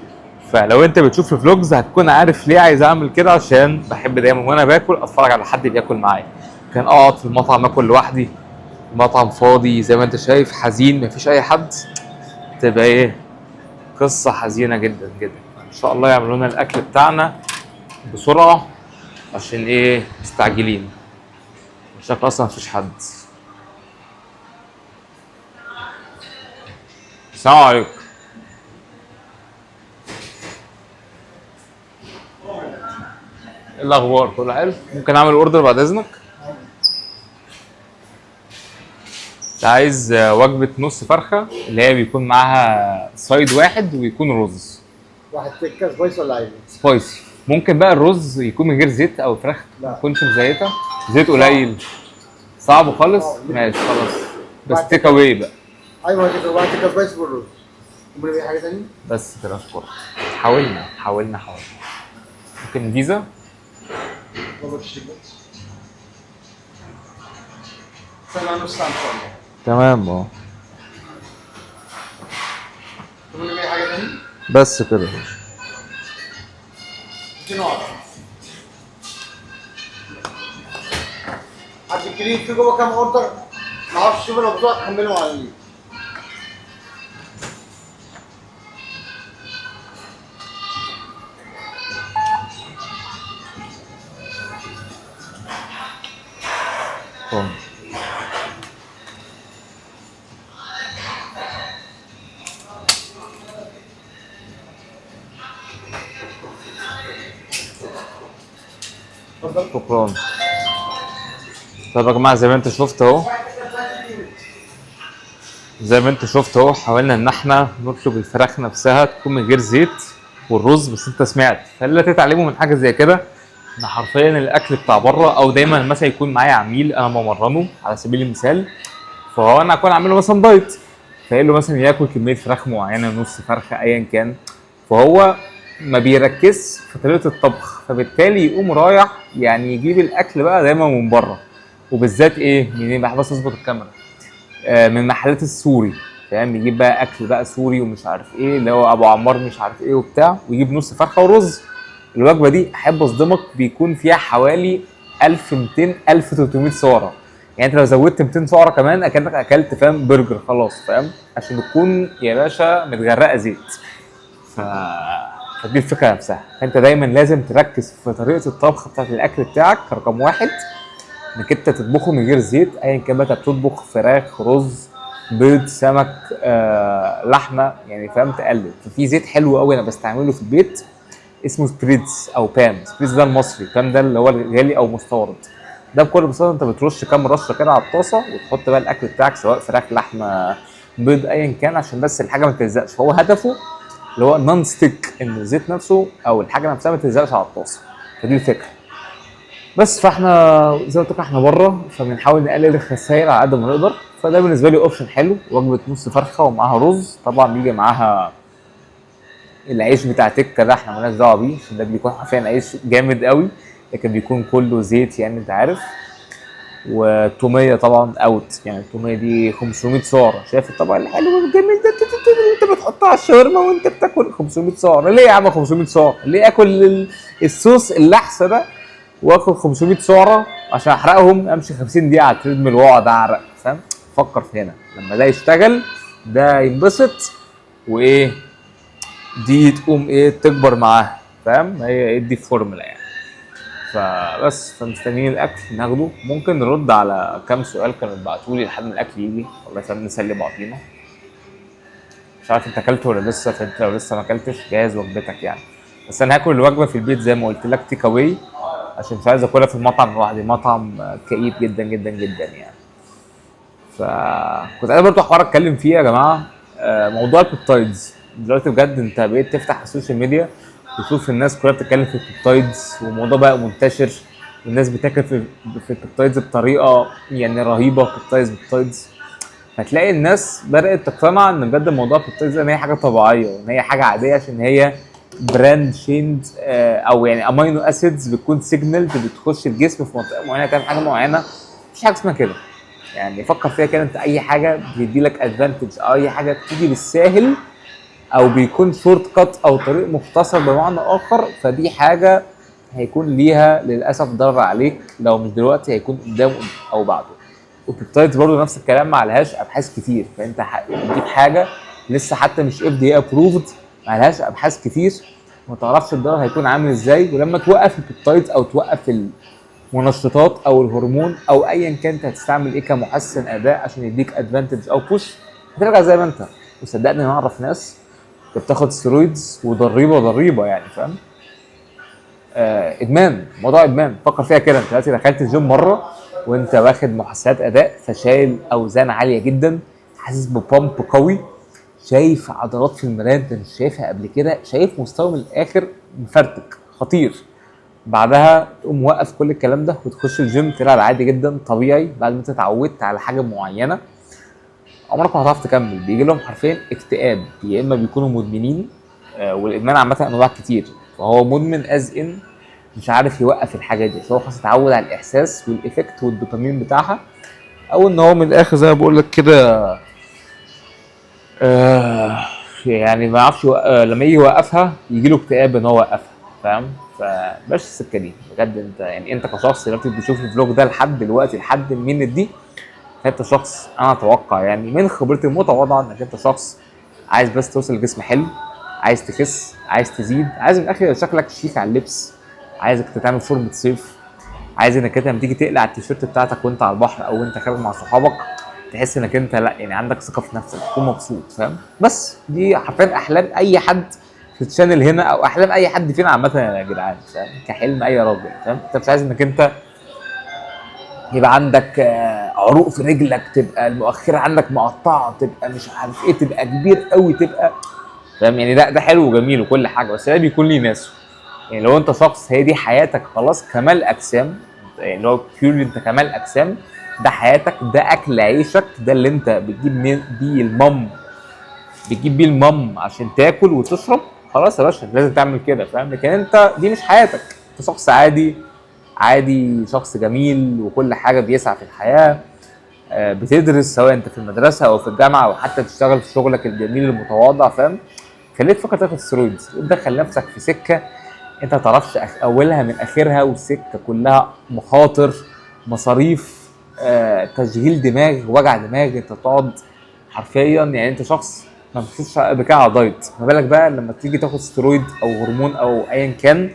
فلو انت بتشوف الفلوجز هتكون عارف ليه عايز اعمل كده، عشان بحب دايما وانا باكل اتفرج على حد بياكل معايا. كان اقعد في المطعم اكل لوحدي، المطعم فاضي زي ما انت شايف، حزين مفيش اي حد، تبقى ايه، قصه حزينه جدا جدا. ان شاء الله يعملوا لنا الاكل بتاعنا بسرعه، عشان ايه، مستعجلين. شكل اصلا مفيش حد. السلام عليكم. ايه الاخبار؟ كله حلو؟ ممكن اعمل اوردر بعد اذنك؟ عايز وجبه نص فرخه اللي هي بيكون معاها سايد واحد ويكون رز. واحد تكه سبايس ولا عادي؟ سبايسي. ممكن بقى الرز يكون من غير زيت، او الفراخ ما تكونش مزيته، زيت قليل. صعب خالص؟ ماشي خلاص، بس تيك اواي بقى. ايوه كده، واحد تكه سبايس والرز. ممكن في حاجه ثانيه؟ بس كده اشكرك. حاولنا. ممكن فيزا؟ تمام اه. ممكن في حاجه ثانيه؟ بس كده. حد الكريم في جوه كام اوردر؟ ما اعرفش، شوف لو بتوع تحملهم على اليمين. شكرا. طب يا جماعه زي ما انت شفت اهو، حاولنا ان احنا نطلب الفراخ نفسها تكون من غير زيت والرز. بس انت سمعت، فلا تتعلموا من حاجه زي كده ان حرفيا الاكل بتاع بره، او دايما مثلا يكون معايا عميل انا بمرنه على سبيل المثال، فهو انا اكون عامل له مثلا دايت، فقال له مثلا ياكل كميه فراخ معينه، نص فرخه ايا كان، فهو ما بيركزش في طريقه الطبخ، فبالتالي يقوم رايح يعني يجيب الاكل بقى دايما من بره. وبالذات ايه، منين بقى، بس اظبط الكاميرا، من محلات السوري، فاهم؟ يجيب بقى اكل بقى سوري ومش عارف ايه، اللي هو ابو عمار مش عارف ايه وبتاع، ويجيب نص فرخه ورز. الوجبه دي احب اصدمك بيكون فيها حوالي 1200 1300 سعره. يعني انت لو زودت 200 سعره كمان اكنك اكلت، فاهم، برجر خلاص، فاهم؟ عشان تكون يا باشا متغرقه زيت. فدي الفكره نفسها. فانت دايما لازم تركز في طريقه الطبخ بتاعت الاكل بتاعك رقم واحد. انك انت تطبخه من غير زيت، ايا كان بقى بتطبخ فراخ، رز، بيض، سمك، لحمه، يعني فاهم، تقلل. ففي زيت حلو قوي انا بستعمله في البيت اسمه سبريتز او بان. سبريتز ده المصري، بان ده اللي هو الغالي او مستورد. ده بكل بساطه انت بترش كام رشه كده على الطاسه وتحط بقى الاكل بتاعك سواء فراخ، لحمه، بيض، ايا كان، عشان بس الحاجه ما تلزقش. هو هدفه اللي هو نون ستيك، ان الزيت نفسه او الحاجه نفسها ما تلزقش على الطاسه. فدي الفكره. بس فاحنا زي ما قلت لك احنا بره، فبنحاول نقلل الخسائر على قد ما نقدر. فده بالنسبه لي اوبشن حلو. وجبه نص فرخه ومعاها رز، طبعا بيجي معاها العيش بتاع تكه ده احنا مالناش دعوه بيه، عشان ده بيكون حرفيا عيش جامد قوي، لكن بيكون كله زيت يعني انت عارف. والتوميه طبعا اوت، يعني التوميه دي 500 سعر. شايف الطبق الحلو والجميل ده انت بتحطها على الشاورما وانت بتاكل 500 سعر؟ ليه يا عم 500 سعر؟ ليه اكل الصوص اللحسه ده واكل 500 سعره عشان احرقهم، امشي 50 دقيقه على التريدميل واقعد اعرق؟ فاهم؟ فكر في هنا، لما ده يشتغل ده ينبسط، وايه دي تقوم ايه تكبر معاها. فاهم؟ هي دي الفورمولا يعني. فبس فمستنيين الاكل ناخده. ممكن نرد على كام سؤال كانوا اتبعتولي لحد ما الاكل يجي، والله فاهم، نسلي بعضينا. مش عارف انت اكلت ولا لسه، فانت لو لسه ما اكلتش جهز وجبتك يعني. بس انا هاكل الوجبه في البيت زي ما قلت لك، تيك اواي، عشان مش عايز اكلها في المطعم لوحدي. مطعم كئيب جدا جدا جدا يعني. فكنت عايز برضه حوار اتكلم فيه يا جماعه، موضوع البيبتايدز. دلوقتي بجد انت بقيت تفتح السوشيال ميديا وتشوف الناس كلها بتتكلم في البيبتايدز، والموضوع بقى منتشر، والناس بتاكل في البيبتايدز بطريقه يعني رهيبه. بيبتايدز هتلاقي الناس بدات تقتنع ان بجد الموضوع البيبتايدز ان هي حاجه طبيعيه وان هي حاجه عاديه، عشان هي براند شيند، او يعني امينو اسيدز بتكون سيجنال بتخش الجسم في منطقه معينه تعمل حاجه معينه. مفيش حاجه اسمها كده يعني. فكر فيها كده، انت اي حاجه بيدي لك ادفانتج او اي حاجه بتيجي بالساهل او بيكون شورت كات او طريق مختصر بمعنى اخر، فدي حاجه هيكون ليها للاسف ضرر عليك، لو مش دلوقتي هيكون قدام او بعده. والبيبتايدز برضه نفس الكلام، ما عليهاش ابحاث كتير، فانت تجيب حاجه لسه حتى مش اف دي ابروفد، ما عليهاش ابحاث كتير، ما تعرفش الضرر هيكون عامل ازاي. ولما توقف البيبتايدز او توقف المنشطات او الهرمون او ايا كان انت هتستعمل ايه كمحسن اداء عشان يديك ادفانتج او بوش، هترجع زي ما انت. وصدقني انا اعرف ناس بتاخد ستيرويدز وضريبه يعني، فاهم؟ ادمان، موضوع ادمان. فكر فيها كده، انت دلوقتي دخلت الجيم مره وانت واخد محسنات اداء، فشايل اوزان عاليه جدا، حاسس ببامب قوي، شايف عضلات في المرايه انت مش شايفها قبل كده، شايف مستوى من الاخر مفرتك خطير. بعدها تقوم موقف كل الكلام ده وتخش الجيم تلعب عادي جدا طبيعي بعد ما انت اتعودت على حاجه معينه، عمرك ما هتعرف تكمل. بيجي لهم حرفيا اكتئاب، يا اما بيكونوا مدمنين، والادمان عامه انواع كتير، فهو مدمن ان مش عارف يوقف الحاجه دي، فهو خلاص اتعود على الاحساس والايفكت والدوبامين بتاعها، او ان هو من الاخر زي ما بقول لك كده يعني ما يعرفش لما يجي يوقفها يجي له اكتئاب ان هو وقفها. فاهم؟ فبلاش السكه دي بجد. انت يعني انت كشخص دلوقتي بتشوف الفلوج ده لحد دلوقتي لحد المينت دي، فانت شخص انا اتوقع يعني من خبرتي المتواضعه انك انت شخص عايز بس توصل لجسم حلو، عايز تخس، عايز تزيد، عايز من الاخر شكلك شيك على اللبس، عايزك تعمل فورمه صيف، عايز انك انت لما تيجي تقلع التيشيرت بتاعتك وانت على البحر او انت خارج مع صحابك تحس انك انت لا يعني عندك ثقه في نفسك، تكون مبسوط. فاهم؟ بس دي حرفيا احلام اي حد في الشانل هنا، او احلام اي حد فينا عامه يا جدعان. فاهم؟ كحلم اي راجل. فاهم؟ انت مش عايز انك انت يبقى عندك عروق في رجلك، تبقى المؤخره عندك مقطعه، تبقى مش عارف ايه، تبقى كبير قوي، تبقى فاهم يعني. ده حلو وجميل وكل حاجه، بس ده بيكون ليه ناسه. يعني لو انت شخص هي دي حياتك خلاص كمال اجسام، يعني لو بيورلي انت كمال اجسام، ده حياتك، ده اكل عيشك، ده اللي انت بتجيب بيه المام عشان تاكل وتشرب، خلاص يا باشا لازم تعمل كده. فاهم؟ لكن انت دي مش حياتك، انت شخص عادي، شخص جميل وكل حاجه بيسعى في الحياه، بتدرس سواء انت في المدرسه او في الجامعه او حتى بتشتغل في شغلك الجميل المتواضع. فاهم؟ خليك تفكر تاخد ستيرويدز، تدخل نفسك في سكه انت ما تعرفش اولها من اخرها، والسكه كلها مخاطر، مصاريف، تشغيل دماغ، وجع دماغ. انت تقعد حرفيا يعني انت شخص ما بتفوتش قبل كده على دايت، ما بالك بقى لما تيجي تاخد ستيرويد او هرمون او ايا كان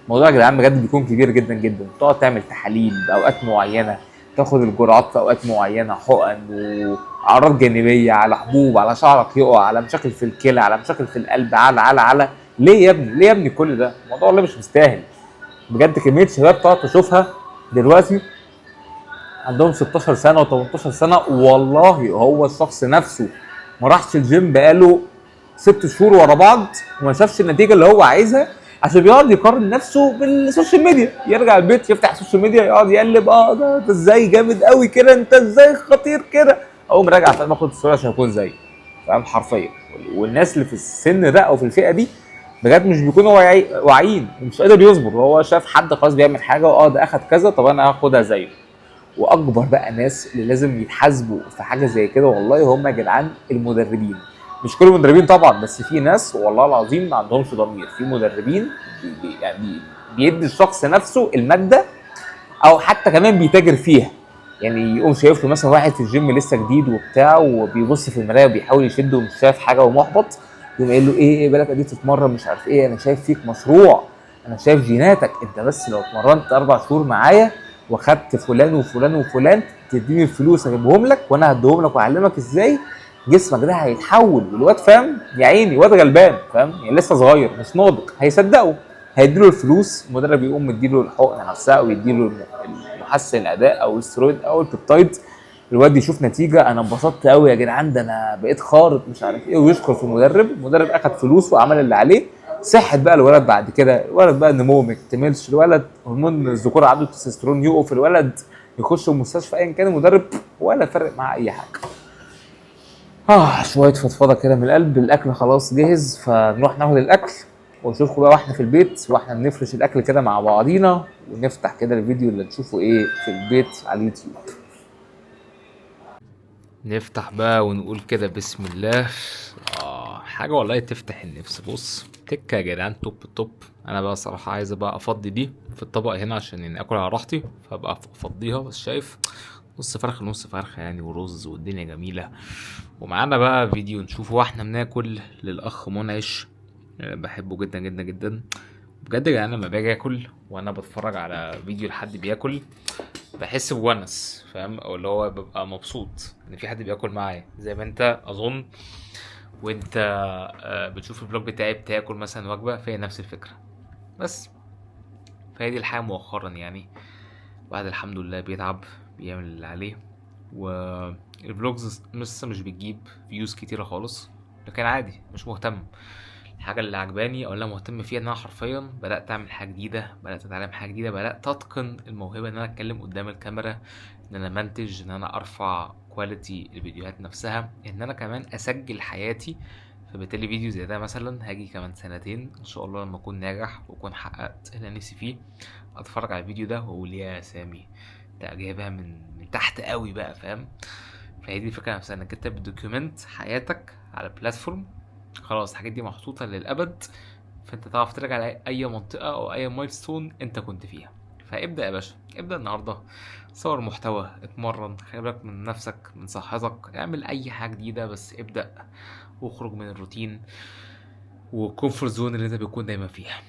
الموضوع يا جدعان بجد بيكون كبير جدا جدا. تقعد تعمل تحاليل باوقات معينه، تاخد الجرعات في اوقات معينه، حقن واعراض جانبيه على حبوب، على شعرك يقع، على مشاكل في الكلى، على مشاكل في القلب، على ليه يا ابني؟ ليه يا ابني كل ده؟ الموضوع والله مش مستاهل بجد. كميه شباب تقعد تشوفها دلوقتي عندهم 16 سنه و18 سنه، والله هو الشخص نفسه ما راحش الجيم بقاله 6 شهور ورا بعض وما شافش النتيجه اللي هو عايزها، عشان بيقعد يقارن نفسه بالسوشيال ميديا. يرجع البيت يفتح السوشيال ميديا يقعد يقلب، ده انت ازاي جامد قوي كده، انت ازاي خطير كده، اقوم راجع فاهم اخد الصوره عشان اكون زيه، فاهم حرفيا. والناس اللي في السن ده او في الفئه دي بجد مش بيكونوا واعيين ومش قادر يصبر. هو شاف حد خلاص بيعمل حاجه، ده اخد كذا، طب انا هاخدها زيه. واكبر بقى ناس اللي لازم يتحاسبوا في حاجه زي كده والله هم يا جدعان المدربين. مش كل المدربين طبعا، بس في ناس والله العظيم ما عندهمش ضمير. في مدربين يعني بيدي الشخص نفسه الماده او حتى كمان بيتاجر فيها. يعني يقوم شايف له مثلا واحد في الجيم لسه جديد وبتاع وبيبص في المرايه وبيحاول يشده ومش شايف حاجه ومحبط، يقوم قايل له ايه بالك اديت تتمرن مش عارف ايه، انا شايف فيك مشروع، انا شايف جيناتك، انت بس لو اتمرنت 4 شهور معايا واخدت فلان وفلان وفلان تديني الفلوس اجيبهم لك وانا هديهم لك واعلمك ازاي جسمك ده هيتحول. والواد فاهم يا عيني، واد غلبان فاهم يعني لسه صغير مش ناضج، هيصدقه، هيديله الفلوس. المدرب يقوم مديله الحقنه نفسها او يديله محسن الاداء او السترويد او البيبتايد، الواد يشوف نتيجه، انا انبسطت قوي يا جدعان، ده انا بقيت خارق مش عارف ايه، ويشكر في المدرب. المدرب اخد فلوس وعمل اللي عليه، صحت بقى الولد بعد كده، الولد بقى نموه ما يكتملش، الولد هرمون الذكوره عنده التستوستيرون يقف، الولد يخش المستشفى ايا كان المدرب ولا فرق معاه اي حاجه. شويه فضفضه كده من القلب. الاكل خلاص جهز، فنروح ناخد الاكل ونشوفكم بقى واحنا في البيت واحنا بنفرش الاكل كده مع بعضينا، ونفتح كده الفيديو اللي نشوفه ايه في البيت على اليوتيوب. نفتح بقى ونقول كده بسم الله. حاجة والله تفتح النفس. بص تكة يا جدعان، توب التوب. انا بقى صراحة عايز بقى افضي دي في الطبق هنا عشان يعني اكل على راحتي، فابقى افضيها. بس شايف نص فرخة نص فرخة يعني، ورز والدنيا جميلة. ومعانا بقى فيديو نشوفه واحنا بناكل للاخ منعش، بحبه جدا جدا جدا بجد يا جدعان. لما باجي اكل وانا بتفرج على فيديو لحد بياكل بحس بونس، فاهم؟ او اللي هو ببقى مبسوط ان في حد بياكل معايا زي ما انت اظن وانت بتشوف الفلوج بتاعي بتاكل مثلا وجبه، فهي نفس الفكره. بس فهي دي الحياه مؤخرا يعني. واحد الحمد لله بيتعب بيعمل اللي عليه، والفلوجز لسه مش بتجيب فيوز كتيره خالص، لكن عادي مش مهتم. الحاجه اللي عجباني او اللي انا مهتم فيها ان انا حرفيا بدات اعمل حاجه جديده، بدات اتعلم حاجه جديده، بدات اتقن الموهبه ان انا اتكلم قدام الكاميرا، ان انا منتج، ان انا ارفع كواليتي الفيديوهات نفسها، ان انا كمان اسجل حياتي. فبالتالي فيديو زي ده مثلا هاجي كمان 2 سنين ان شاء الله لما اكون ناجح واكون حققت اللي نفسي فيه، اتفرج على الفيديو ده واقول يا سامي ده جايبها من تحت قوي بقى، فاهم؟ فهي دي الفكره نفسها، انك انت بتدوكيومنت حياتك على بلاتفورم، خلاص الحاجات دي محطوطه للابد، فانت تعرف ترجع لاي منطقه او اي مايلستون انت كنت فيها. فابدا يا باشا، ابدا النهارده، صور محتوى، اتمرن، خلي بالك من نفسك من صحتك، اعمل اي حاجه جديده بس ابدا، واخرج من الروتين والكومفورت زون اللي انت بتكون دايما فيها.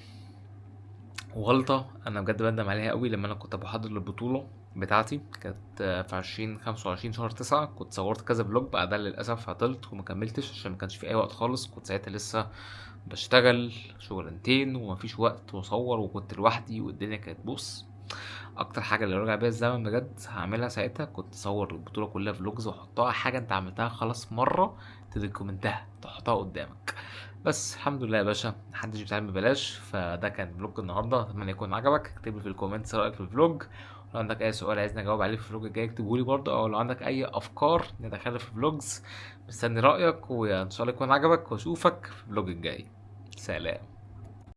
وغلطه انا بجد بندم عليها قوي، لما انا كنت بحضر للبطوله بتاعتي كانت في 25 شهر 9، كنت صورت كذا فلوج، بعدها للاسف عطلت وما كملتش عشان ما كانش في اي وقت خالص. كنت ساعتها لسه بشتغل شغلانتين ومفيش وقت واصور، وكنت لوحدي والدنيا كانت بص. اكتر حاجه اللي رجع بيها الزمن بجد هعملها ساعتها كنت اصور البطوله كلها فلوجز واحطها حاجه انت عملتها خلاص مره تدوكيومنتها تحطها قدامك. بس الحمد لله يا باشا، محدش بيتعلم ببلاش. فده كان فلوج النهارده، اتمنى يكون عجبك. اكتب لي في الكومنتس رايك في الفلوج، لو عندك اي سؤال عايزني اجاوب عليه في الفلوج الجاي اكتبه لي برضه، او لو عندك اي افكار ندخلها في الفلوجز مستني رايك. وان شاء الله يكون عجبك واشوفك في الفلوج الجاي. سلام.